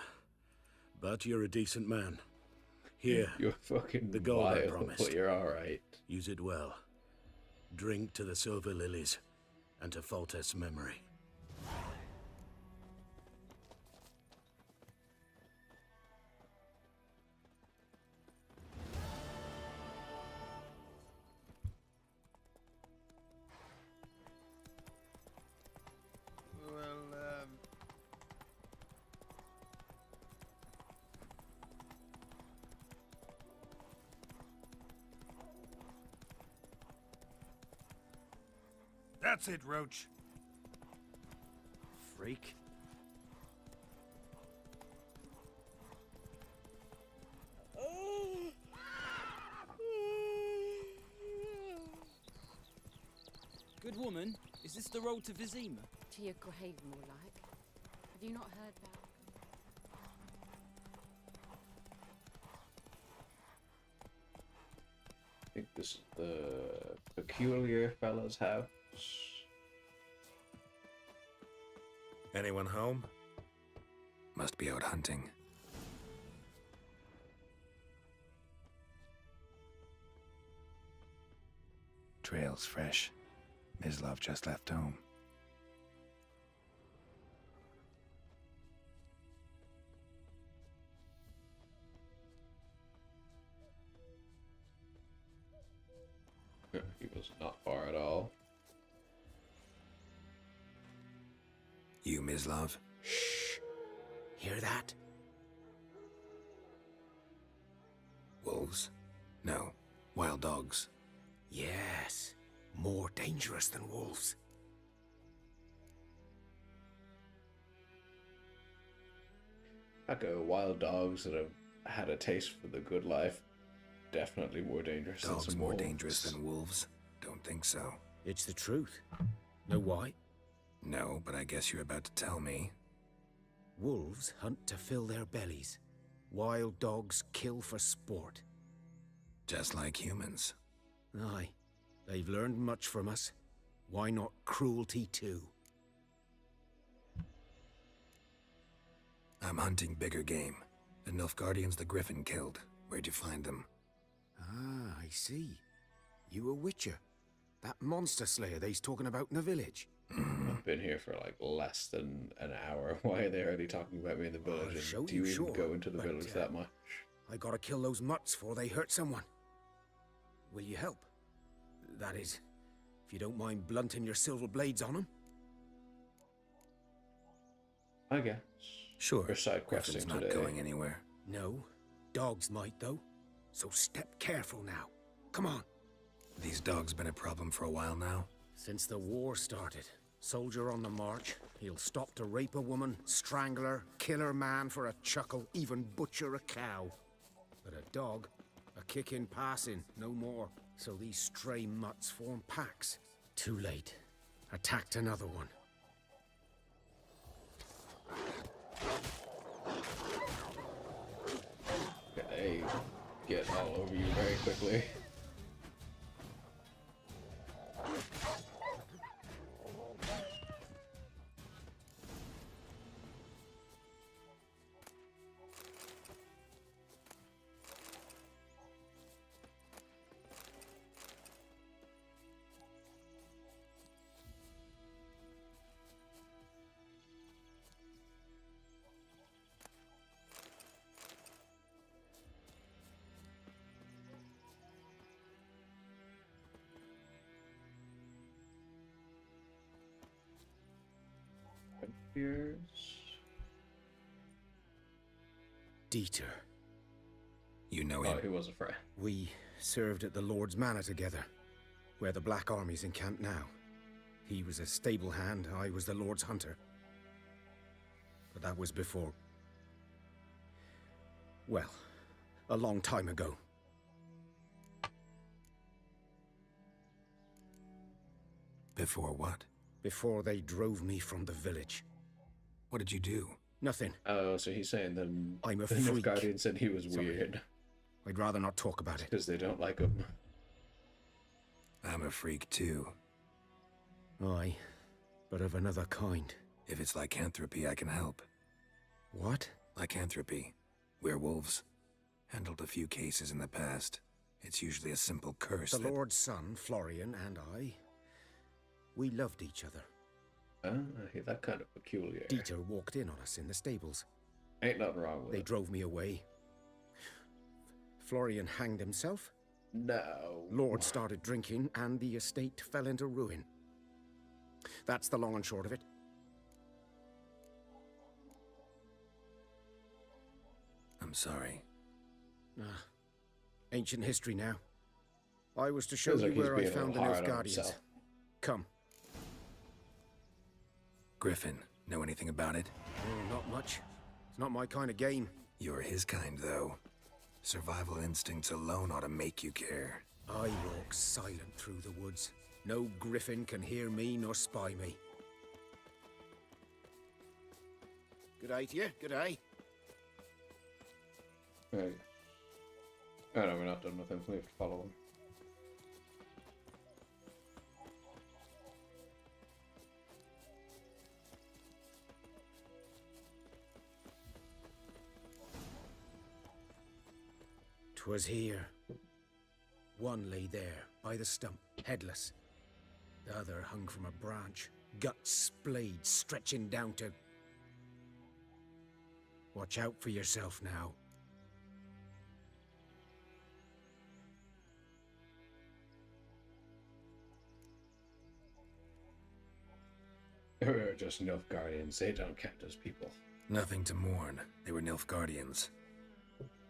But you're a decent man. Here, you're fucking the gold I vile, promised. but you're alright. Use it well. Drink to the silver lilies, and to Foltest's memory. That's it, Roach. Freak. Good woman, is this the road to Vizima? To your grave, more like. Have you not heard that? I think this is the peculiar fella's house. Anyone home? Must be out hunting. Trail's fresh. Mislav just left home. He was not far at all. You, Mislav? Shh. Hear that? Wolves? No. Wild dogs. Yes. More dangerous than wolves. Like wild dogs that have had a taste for the good life. Definitely more dangerous than Dogs some more wolves. dangerous than wolves? Don't think so. It's the truth. Know why? No, but I guess you're about to tell me. Wolves hunt to fill their bellies. Wild dogs kill for sport. Just like humans. Aye. They've learned much from us. Why not cruelty too? I'm hunting bigger game. The Nilfgaardians the Griffin killed. Where'd you find them? Ah, I see. You a witcher. That monster slayer they's talking about in the village. I've been here for like less than an hour. Why are they already talking about me in the village? And do you even go into the village that much? I gotta kill those mutts before they hurt someone. Will you help? That is, if you don't mind blunting your silver blades on them. I guess. Sure. You're side questing Griffin's not today. going anywhere. No, dogs might though. So step careful now. Come on. These dogs been a problem for a while now? Since the war started. Soldier on the march. He'll stop to rape a woman, strangle her, kill her man for a chuckle, even butcher a cow. But a dog, a kick in passing, no more. So these stray mutts form packs. Too late. Attacked another one. They get all over you very quickly. Years. Dieter. You know him? Oh, he was a friend. We served at the Lord's Manor together, where the Black Army's encamped now. He was a stable hand, I was the Lord's hunter. But that was before... well, a long time ago. Before what? Before they drove me from the village. What did you do? Nothing. Oh, so he's saying that I'm a the freak. Guardian said he was Sorry. weird. I'd rather not talk about it. Because they don't like him. I'm a freak too. Aye, but of another kind. If it's lycanthropy, I can help. What? Lycanthropy. Werewolves. Handled a few cases in the past. It's usually a simple curse The that... Lord's son, Florian, and I, we loved each other. That kind of peculiar. Dieter walked in on us in the stables. Ain't nothing wrong with They it. drove me away. Florian hanged himself. No. Lord started drinking, and the estate fell into ruin. That's the long and short of it. I'm sorry. Ancient history now. I was to show Feels you like he's where I being a found the little hard on Nilfgaardians. himself. Come. Griffin, know anything about it? Oh, not much. It's not my kind of game. You're his kind, though. Survival instincts alone ought to make you care. I walk silent through the woods. No griffin can hear me nor spy me. Good day to you, good day. Right. Oh no, we're not done with him. We have to follow him. "'Twas here. One lay there, by the stump, headless. The other hung from a branch, guts splayed, stretching down to... Watch out for yourself now." We're just Nilfgaardians. They don't count as people. Nothing to mourn. They were Nilfgaardians.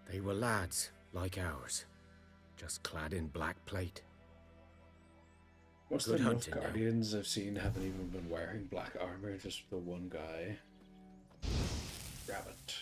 They were lads, like ours, just clad in black plate. Most Good of the hunting now. Nilfgaardians I've seen haven't even been wearing black armor, just the one guy. Rabbit.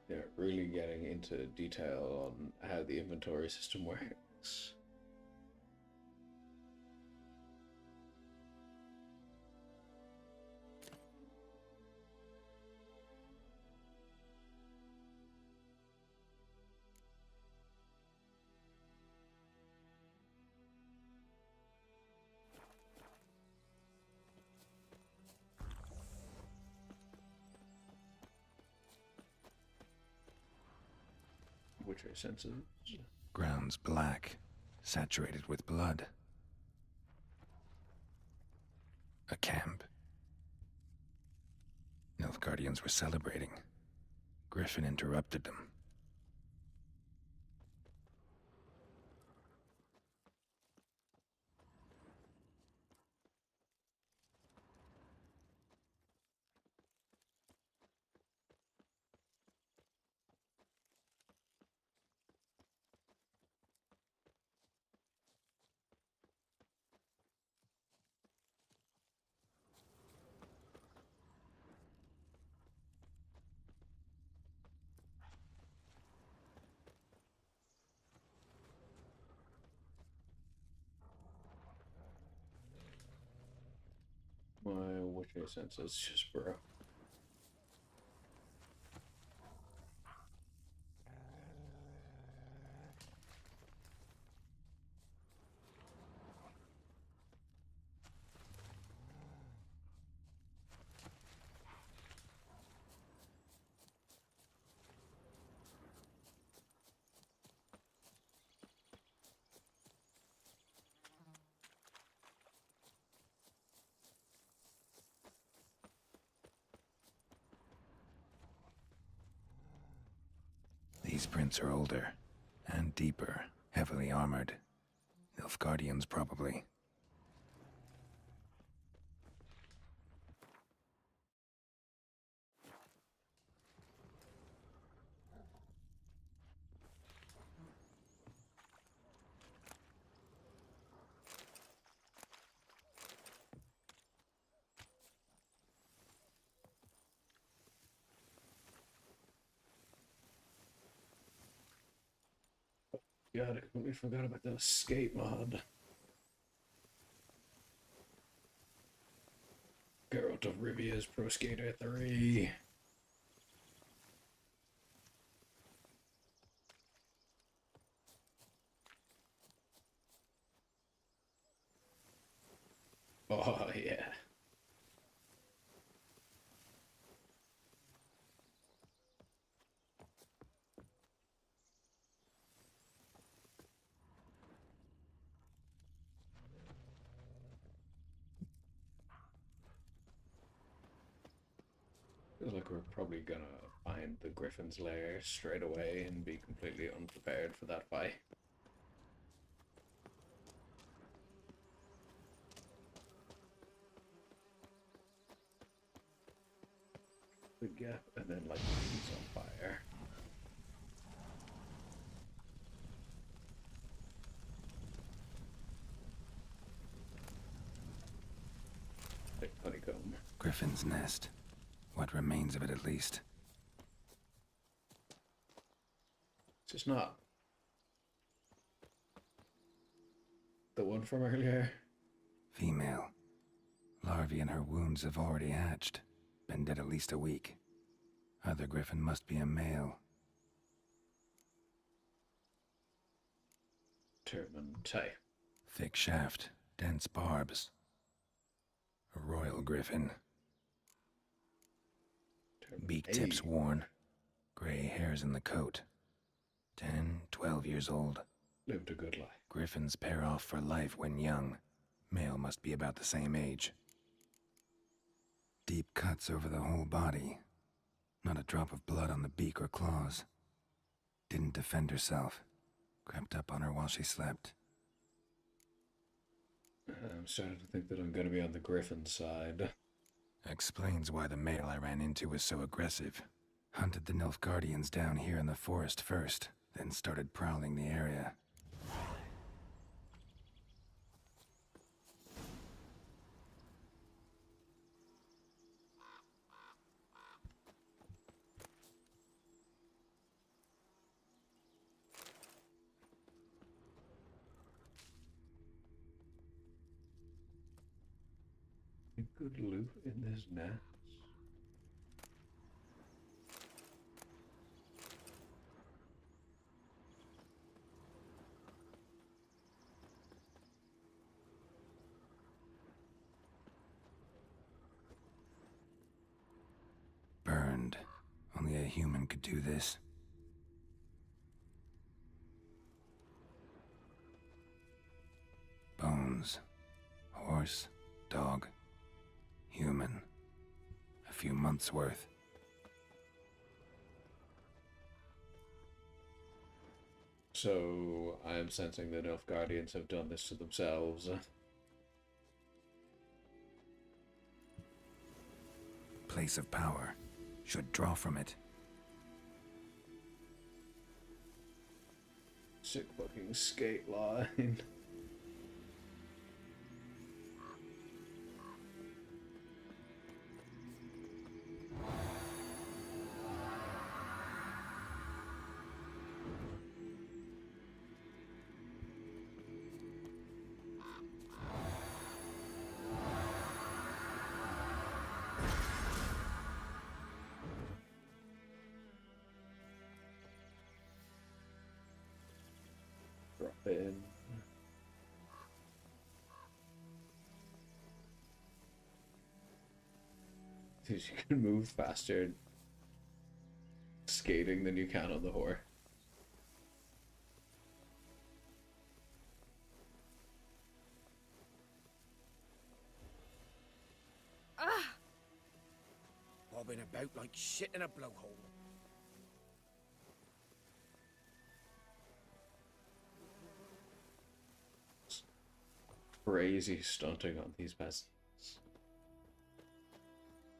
They're really getting into detail on how the inventory system works. Witcher senses. Ground's black, saturated with blood. A camp. Nilfgaardians were celebrating. Griffin interrupted them. My Witcher senses just bro. These prints are older and deeper, heavily armored. Nilfgaardians, probably. God, I completely forgot about the escape mod. Geralt of Rivia's Pro Skater 3. Oh, yeah. Feels like we're probably gonna find the Griffin's lair straight away and be completely unprepared for that fight. Big gap, and then like he's on fire. Big honeycomb. Griffin's nest. What remains of it, at least. It's just not the one from earlier. Female. Larvae in her wounds have already hatched. Been dead at least a week. Other griffin must be a male. Turban type. Thick shaft, dense barbs. A royal griffin. Beak tips worn. Gray hairs in the coat. 10, 12 years old. Lived a good life. Griffins pair off for life when young. Male must be about the same age. Deep cuts over the whole body. Not a drop of blood on the beak or claws. Didn't defend herself. Crept up on her while she slept. I'm starting to think that I'm going to be on the Griffin side. Explains why the male I ran into was so aggressive. Hunted the Nilfgaardians down here in the forest first, then started prowling the area. Good loot in this nest. Burned. Only a human could do this. Bones. Horse. Dog. Human. A few months' worth. So, I'm sensing that Nilfgaardians have done this to themselves. Place of power. Should draw from it. Sick fucking skate line. Drop in. Dude, you can move faster skating than you can on the horse. Bobbing about like shit in a blowhole. crazy stunting on these peasants.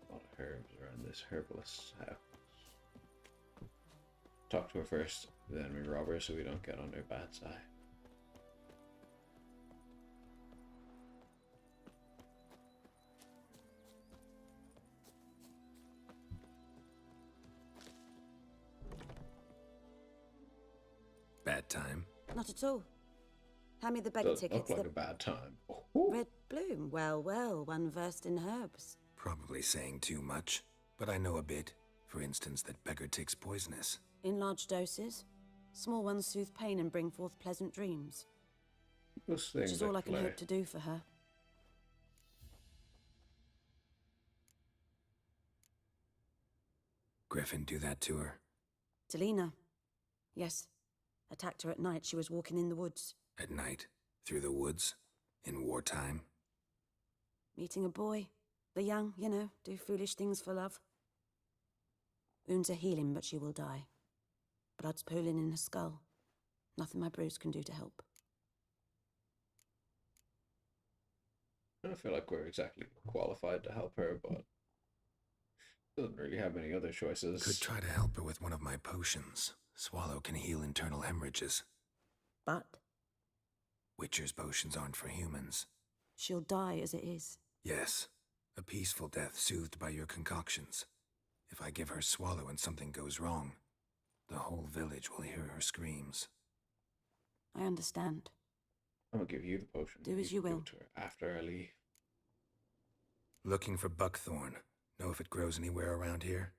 A lot of herbs around this herbalist's house. Talk to her first, then we rob her so we don't get on her bad side. Bad time? Not at all. Hand me the beggar Doesn't tickets. look like a bad time. Red bloom. Well, well, one versed in herbs. Probably saying too much, but I know a bit. For instance, that beggar tick's poisonous. In large doses. Small ones soothe pain and bring forth pleasant dreams. Which is all I can hope to do for her. Griffin do that to her? Delina. Yes. Attacked her at night. She was walking in the woods. At night? Through the woods? In wartime? Meeting a boy. The young, you know, do foolish things for love. Wounds are healing, but she will die. Blood's pooling in her skull. Nothing my bruise can do to help. I don't feel like we're exactly qualified to help her, but doesn't really have any other choices. Could try to help her with one of my potions. Swallow can heal internal hemorrhages. But? Witcher's potions aren't for humans. She'll die as it is. Yes. A peaceful death soothed by your concoctions. If I give her Swallow and something goes wrong, the whole village will hear her screams. I understand. I'm gonna give you the potion. Do as you will. Give it to her after I leave. Looking for buckthorn. Know if it grows anywhere around here?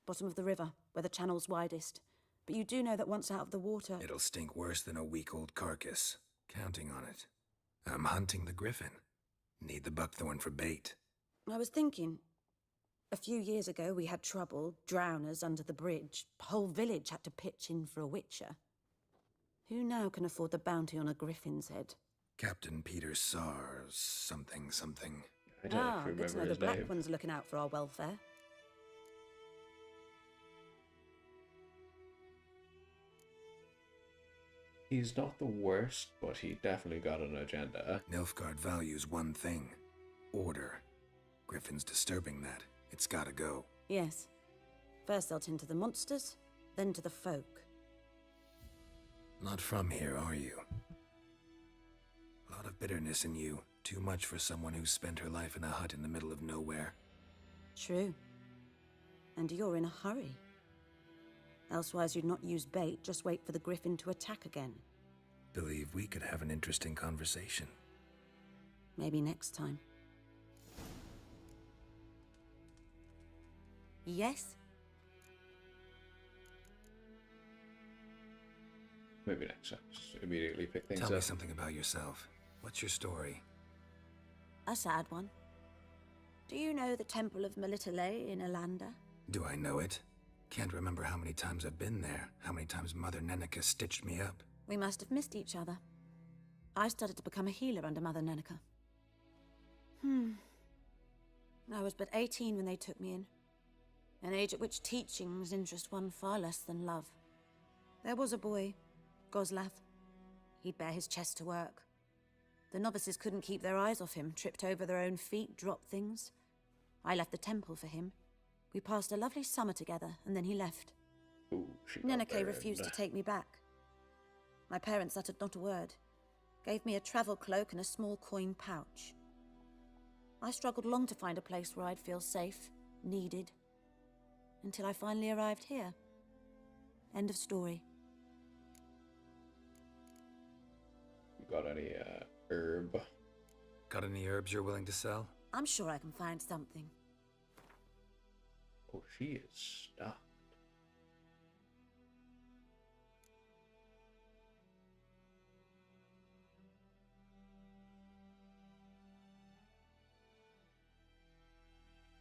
Bottom of the river, where the channel's widest. But you do know that once out of the water... It'll stink worse than a week-old carcass. Counting on it. I'm hunting the griffin. Need the buckthorn for bait. I was thinking... A few years ago, we had trouble, drowners under the bridge. Whole village had to pitch in for a witcher. Who now can afford the bounty on a griffin's head? Captain Peter Sars, something. I don't remember good to know the his Black name. One's looking out for our welfare. He's not the worst, but he definitely got an agenda. Nilfgaard values one thing. Order. Griffin's disturbing that. It's gotta go. Yes. First they'll tend to the monsters, then to the folk. Not from here, are you? A lot of bitterness in you. Too much for someone who spent her life in a hut in the middle of nowhere. True. And you're in a hurry. Elsewise you'd not use bait, just wait for the griffin to attack again. Believe we could have an interesting conversation. Maybe next time. Yes? Maybe next time. Just immediately pick things Tell up. me something about yourself. What's your story? A sad one. Do you know the Temple of Melitele in Alanda? Do I know it? Can't remember how many times I've been there, how many times Mother Neneka stitched me up. We must have missed each other. I started to become a healer under Mother Neneka. I was but 18 when they took me in. An age at which teachings interest one far less than love. There was a boy, Goslav. He'd bare his chest to work. The novices couldn't keep their eyes off him, tripped over their own feet, dropped things. I left the temple for him. We passed a lovely summer together, and then he left. Ooh, she got Neneke burned. refused to take me back. My parents uttered not a word. Gave me a travel cloak and a small coin pouch. I struggled long to find a place where I'd feel safe, needed, until I finally arrived here. End of story. You got any herb? Got any herbs you're willing to sell? I'm sure I can find something. Oh, she is stuck.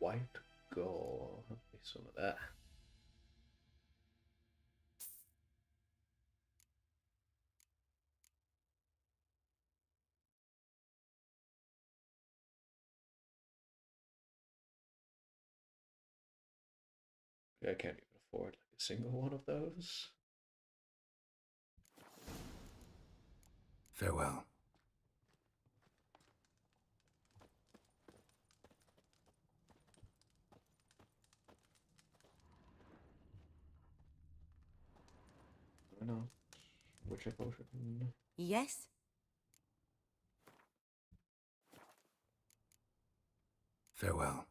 White gold. Let me some of that. I can't even afford like a single one of those. Farewell. pronounce Witcher potion? Yes? Farewell.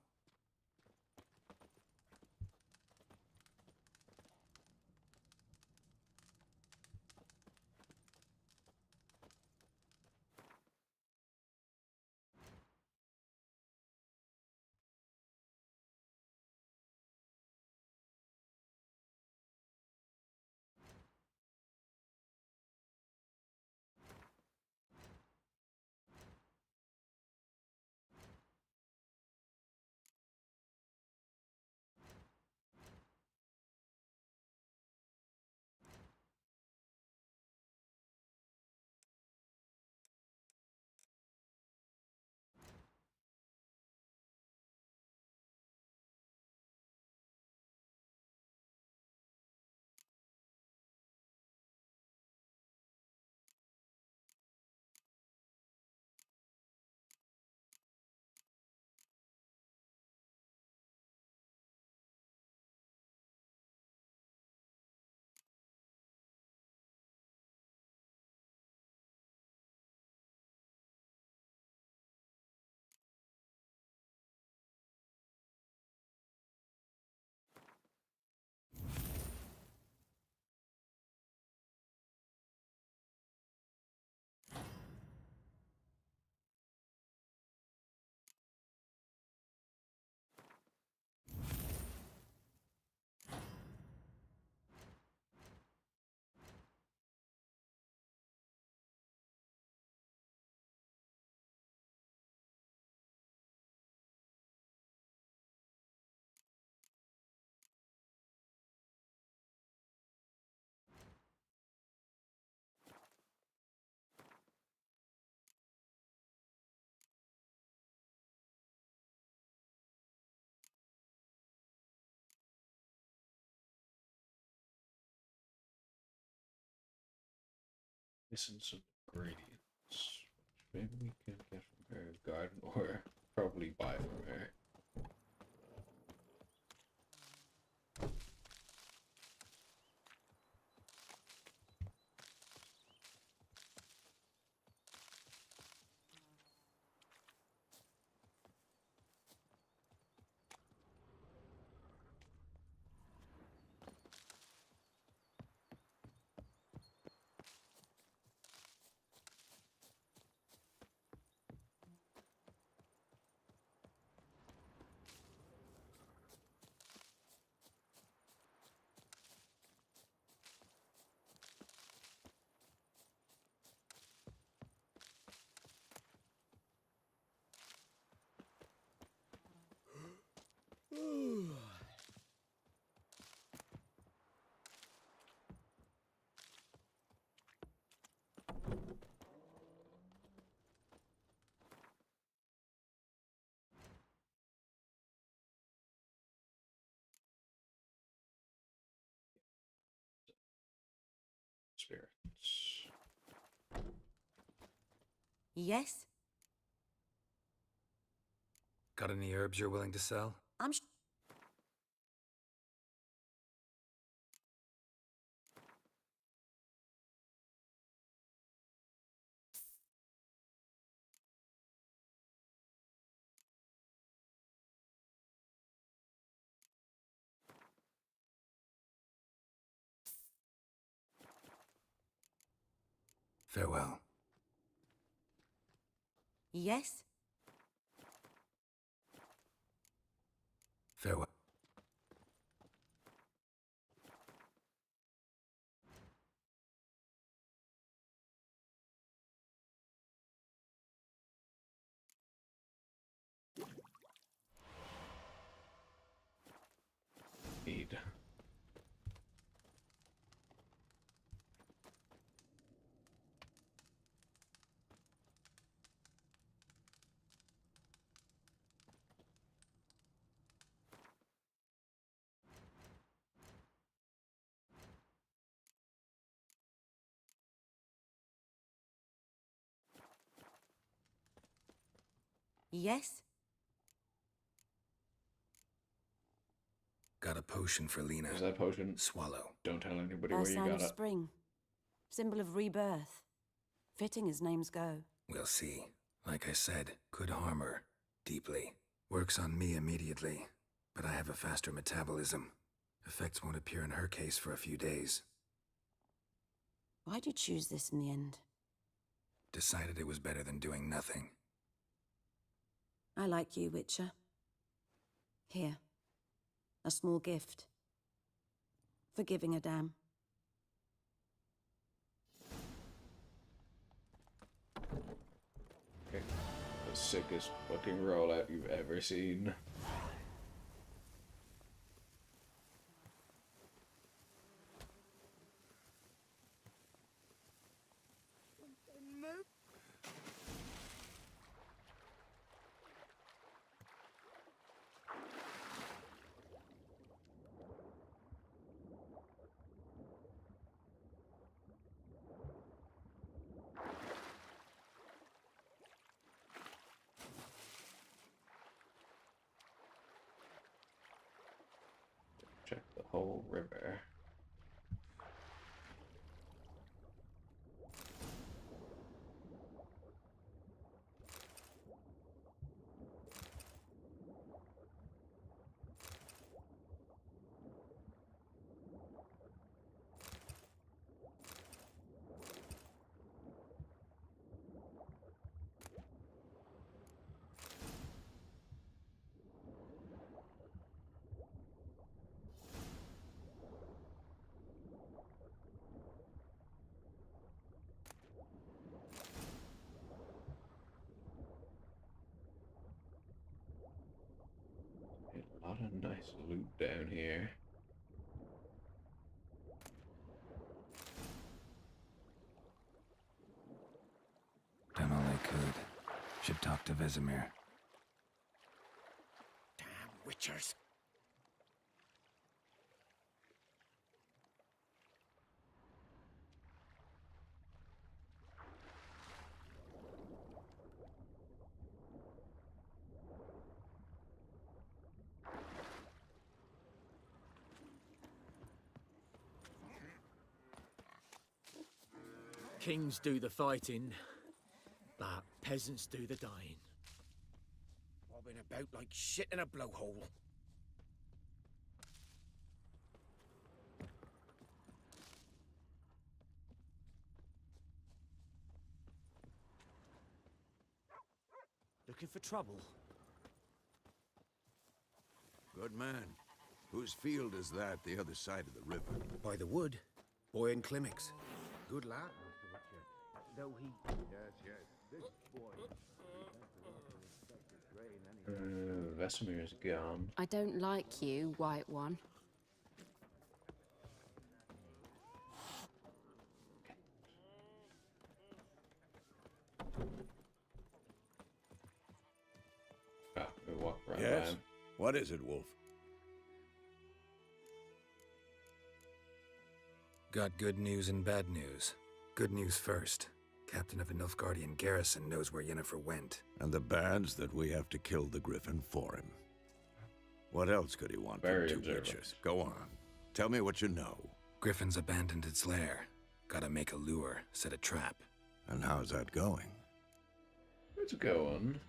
Essence of ingredients. Maybe we can get from her garden or probably buy from her. Spirits. Yes? Got any herbs you're willing to sell? I'm Farewell. Yes? Farewell. Need. Yes? Got a potion for Lena. Is that potion? Swallow. Don't tell anybody First where you sign got of it. spring. Symbol of rebirth. Fitting as names go. We'll see. Like I said, could harm her. Deeply. Works on me immediately. But I have a faster metabolism. Effects won't appear in her case for a few days. Why'd you choose this in the end? Decided it was better than doing nothing. I like you, Witcher. Here. A small gift. For giving a damn. Okay. The sickest fucking rollout you've ever seen. Check the whole river. A lot of nice loot down here. Done all I could. Should talk to Vesemir. Damn witchers. Kings do the fighting, but peasants do the dying. Bobbing about like shit in a blowhole. Looking for trouble? Good man. Whose field is that the other side of the river? By the wood. Boy in Climmix. Good lad, Mr. Witcher. Though he... Yes. This boy... Vesemir's gone. I don't like you, White One. Ah, we walk right Yes? by him. What is it, Wolf? Got good news and bad news. Good news first. Captain of a Nilfgaardian garrison knows where Yennefer went. And the bad's that we have to kill the Griffin for him. What else could he want Very from two observant. witches? Go on. Tell me what you know. Griffin's abandoned its lair. Gotta make a lure, set a trap. And how's that going? It's going.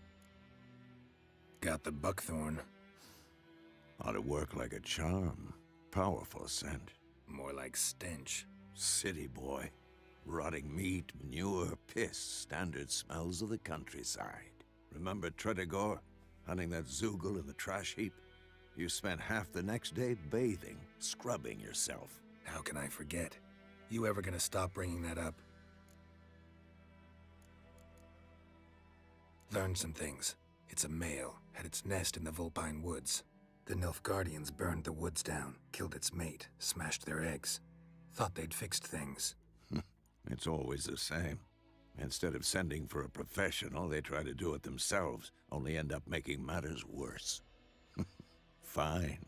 Got the buckthorn. Ought to work like a charm. Powerful scent. More like stench. City boy. Rotting meat, manure, piss, standard smells of the countryside. Remember Tredegor? Hunting that Zoogle in the trash heap? You spent half the next day bathing, scrubbing yourself. How can I forget? You ever gonna stop bringing that up? Learned some things. It's a male, had its nest in the Vulpine Woods. The Nilfgaardians burned the woods down, killed its mate, smashed their eggs. Thought they'd fixed things. It's always the same. Instead of sending for a professional, they try to do it themselves, only end up making matters worse. Fine.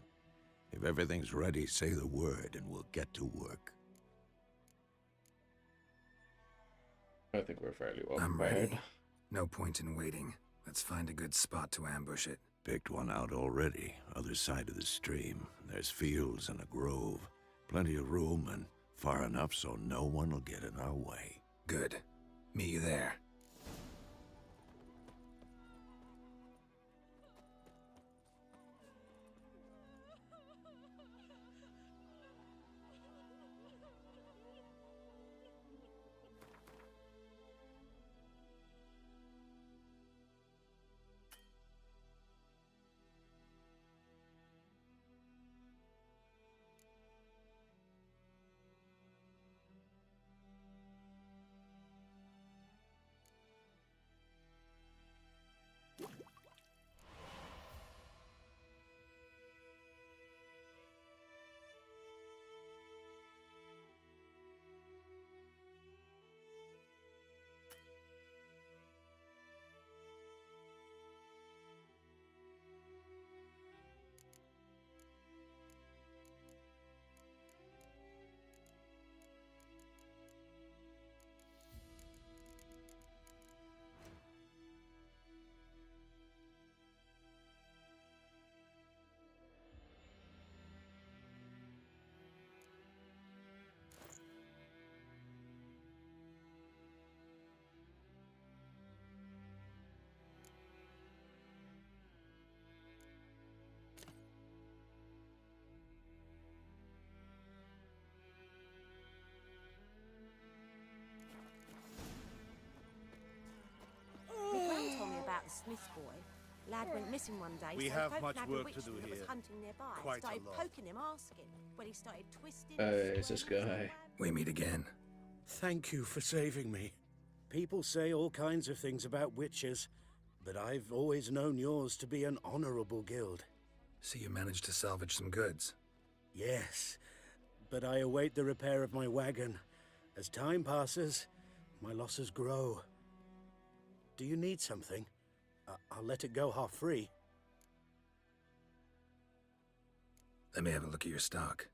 If everything's ready, say the word and we'll get to work. I think we're fairly well I'm prepared. ready. No point in waiting. Let's find a good spot to ambush it. Picked one out already, other side of the stream. There's fields and a grove. Plenty of room and Far enough so no one will get in our way. Good. Meet you there. My gran told me about the Smith boy. Lad went missing one day. We so have folk much nabbed a work to witchman do that was here. hunting nearby. Quite a Started lot. poking him, asking. When he started twisting. It's this guy. We meet again. Thank you for saving me. People say all kinds of things about witches, but I've always known yours to be an honorable guild. So you managed to salvage some goods? Yes, but I await the repair of my wagon. As time passes, my losses grow. Do you need something? I'll let it go half-free. Let me have a look at your stock.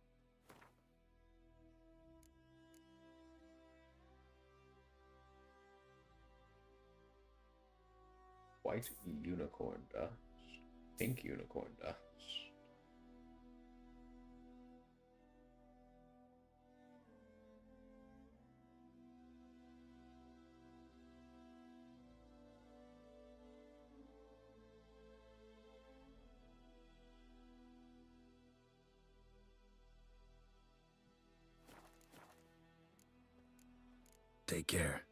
White unicorn dust. Pink unicorn dust. Take care.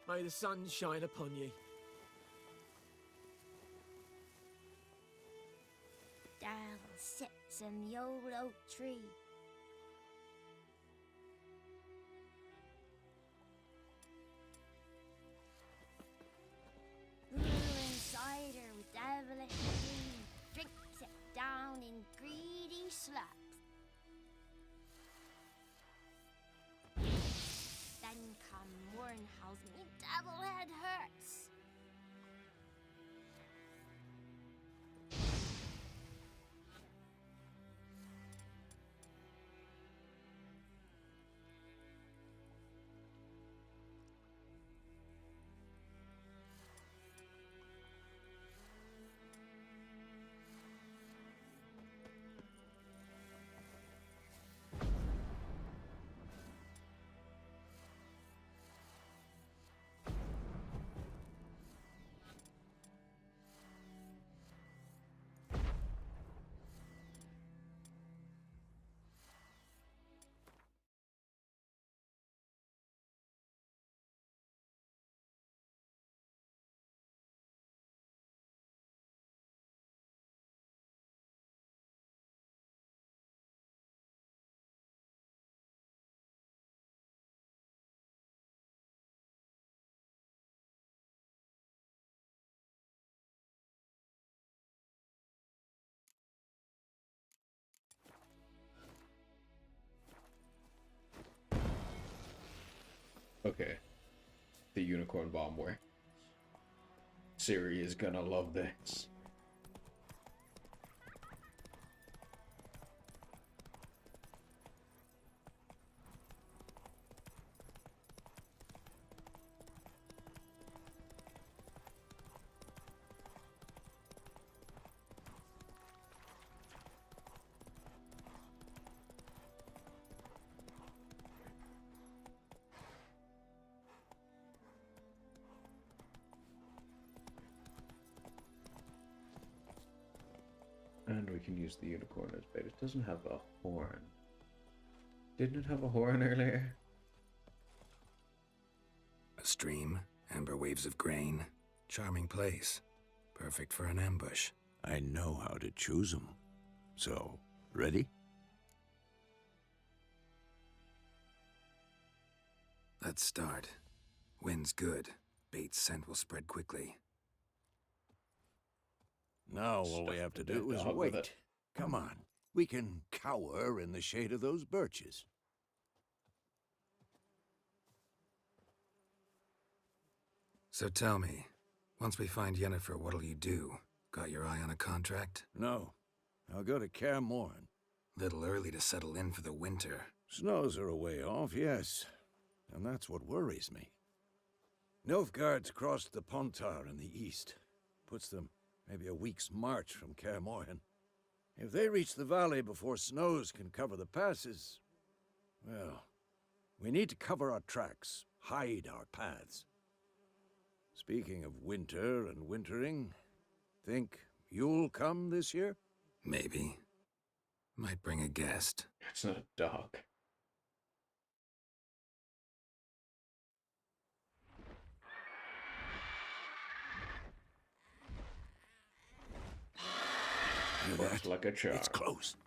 May the sun shine upon you. Darrell sits in the old oak tree. Brewing cider with devilish steam, drinks it down in greedy slugs. Then come morn howls me devil head hurts. Okay. The unicorn bomb works. Siri is gonna love this. we can use the unicorn as bait. It doesn't have a horn. Didn't it have a horn earlier? A stream, amber waves of grain. Charming place. Perfect for an ambush. I know how to choose them. So, ready? Let's start. Wind's good. Bait's scent will spread quickly. Now all we have to do is wait. Come on. We can cower in the shade of those birches. So tell me, once we find Yennefer, what'll you do? Got your eye on a contract? No. I'll go to Kaer Morhen. Little early to settle in for the winter. Snows are a way off, yes. And that's what worries me. Nilfgaard's crossed the Pontar in the east. Puts them maybe a week's march from Kaer Morhen. If they reach the valley before snows can cover the passes, well, we need to cover our tracks, hide our paths. Speaking of winter and wintering, think you'll come this year? Maybe. Might bring a guest. It's not a dog. That's like a charm. It's close.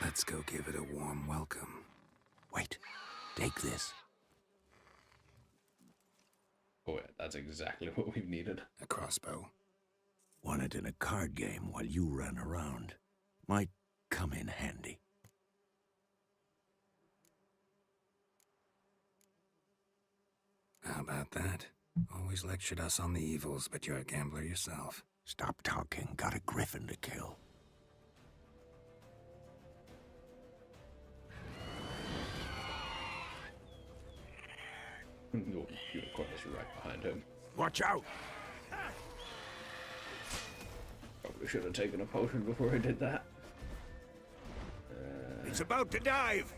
Let's go give it a warm welcome. Wait. Take this. Oh, yeah, that's exactly what we've needed. A crossbow. Won it in a card game while you ran around. Might come in handy. How about that? Always lectured us on the evils, but you're a gambler yourself. Stop talking. Got a griffin to kill. The unicorn is right behind him. Watch out! Probably should have taken a potion before I did that. It's about to dive!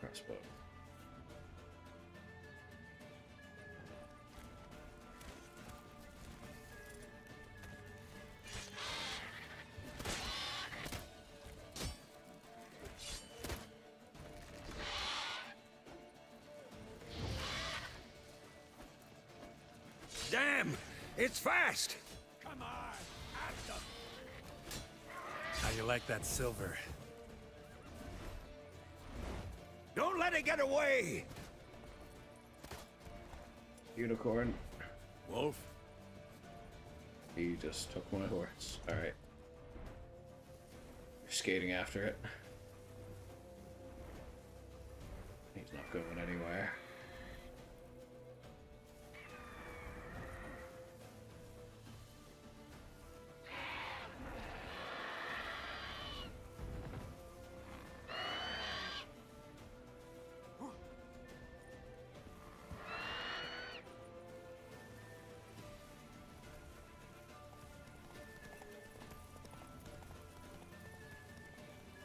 Crossbow. Damn! It's fast! Come on! At them! How you like that silver? Don't let it get away! Unicorn. Wolf? He just took my horse. Alright. You're skating after it. He's not going anywhere.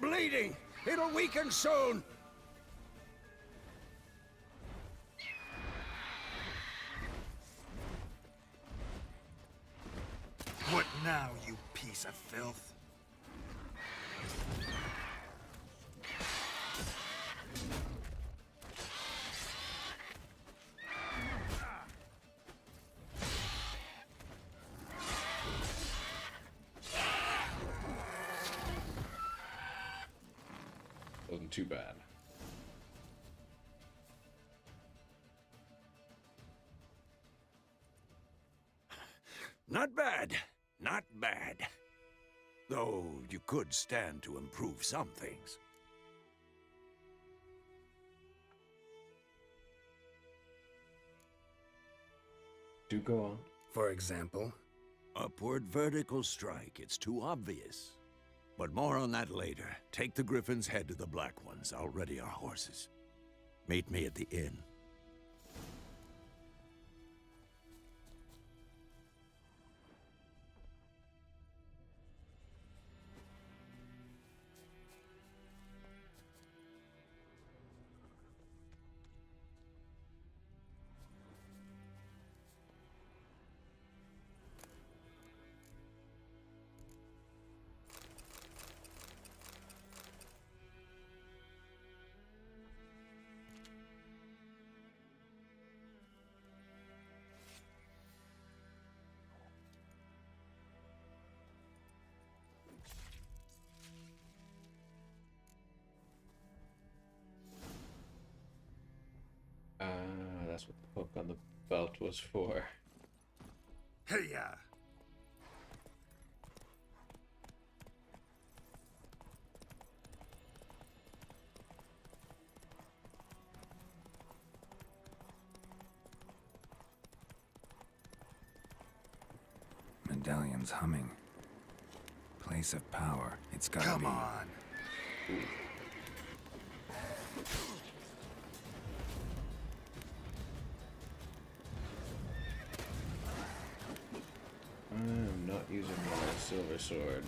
Bleeding! It'll weaken soon! What now, you piece of filth? Wasn't too bad. Not bad. Not bad. Though you could stand to improve some things. Do go on. For example? Upward vertical strike. It's too obvious. But more on that later. Take the Griffin's head to the Black Ones. I'll ready our horses. Meet me at the inn. hook on the belt was for. Hey-ya! Medallion's humming. Place of power. It's gotta be. Come on! I'm not using my silver sword.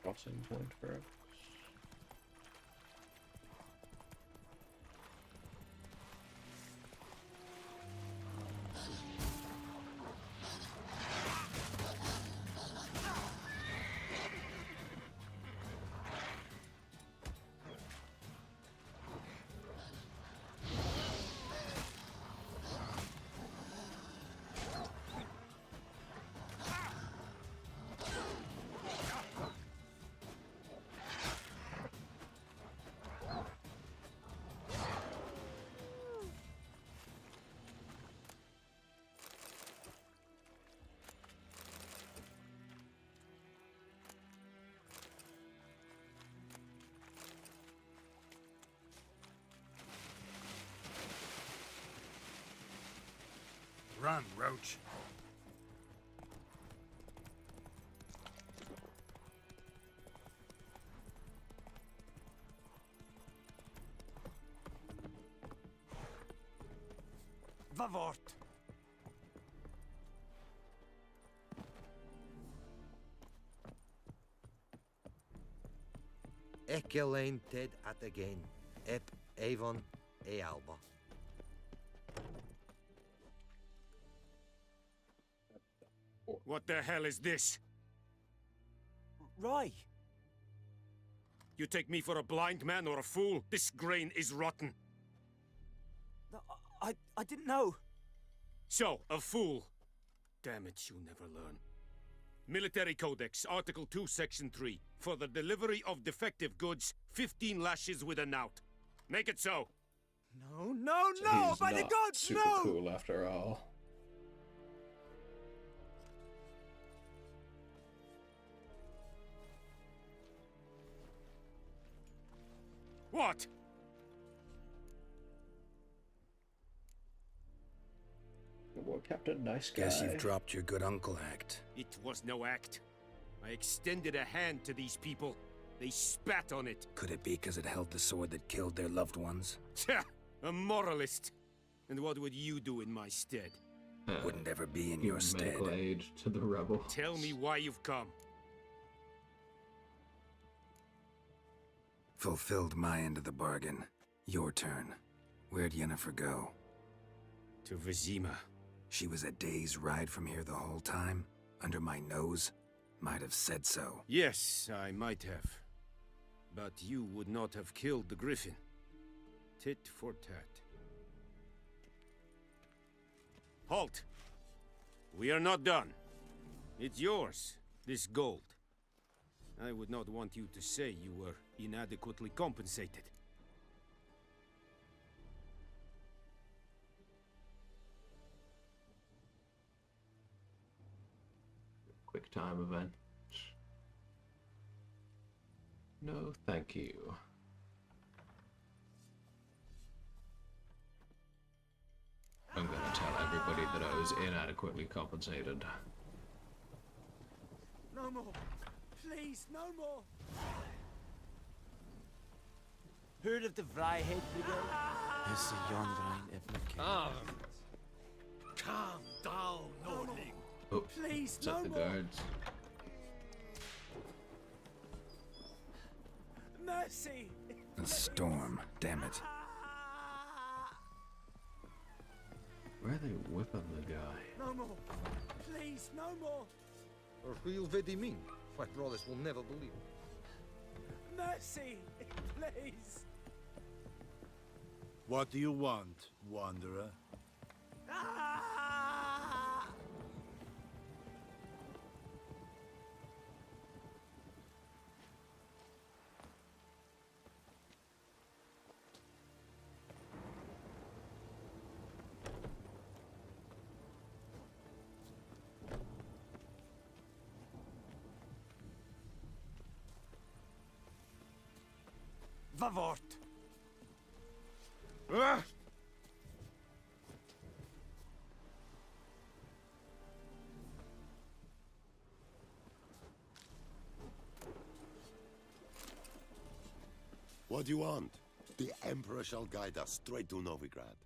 Crossing point for it. Run, Roach. Vavort. Ecelain ted at again. Ep Avon e Alba. What the hell is this? Rye! You take me for a blind man or a fool? This grain is rotten. I didn't know. So, a fool. Damn it, you never learn. Military Codex, Article 2, Section 3. For the delivery of defective goods, 15 lashes with a knout. Make it so. No, no, So no! he's By the not gods, super no! cool after all. What? Well, Captain Nice Guy. Guess you've dropped your good uncle act. It was no act. I extended a hand to these people. They spat on it. Could it be because it held the sword that killed their loved ones? Tja, a moralist. And what would you do in my stead? Wouldn't ever be in Give your stead. medical aid to the rebel. Tell me why you've come. Fulfilled my end of the bargain. Your turn. Where'd Yennefer go? To Vizima. She was a day's ride from here the whole time? Under my nose? Might have said so. Yes, I might have. But you would not have killed the griffin. Tit for tat. Halt! We are not done. It's yours, this gold. I would not want you to say you were inadequately compensated. quick time event. No, thank you. I'm gonna tell everybody that I was inadequately compensated. No more. Please, no more. Heard of the Vryhead Brigade? Is yonder ain't Ah! Calm down, Nordling. Oh, please, it's at the guards. Mercy. A storm, damn it. Where are they whipping the guy? No more. Please, no more. Or who'll vedi mean? My brothers will never believe. Mercy, please. What do you want, Wanderer? Vavort! Ah! What do you want? The Emperor shall guide us straight to Novigrad.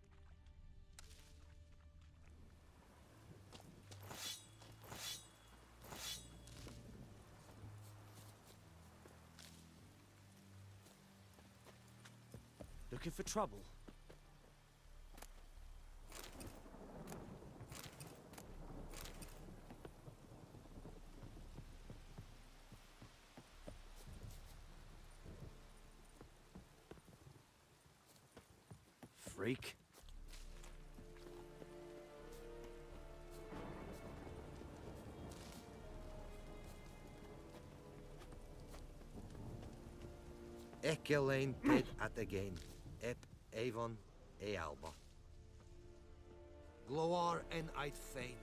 Looking for trouble? Freak. Ekelain pid at again. Ep Avon e Alba. Gloar en uit fain.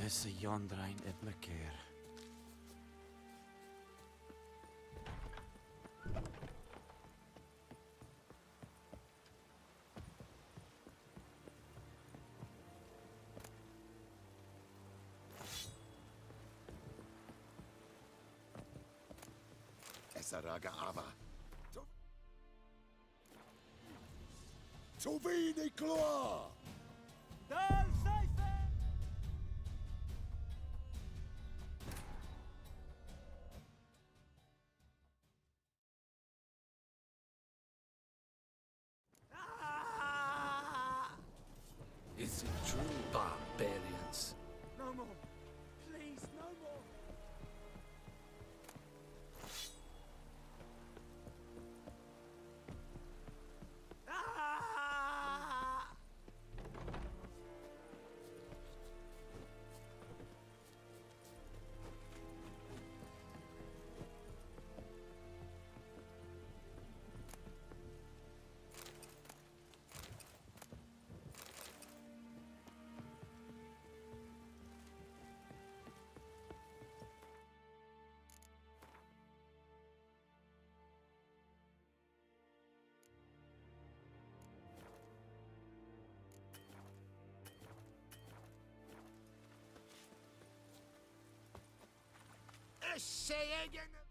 Is yonder ain't it keer. Esaraga Ava. Tovini Kloa! Is it true, barbarians? No more. Please, no more. Eşeğe gene...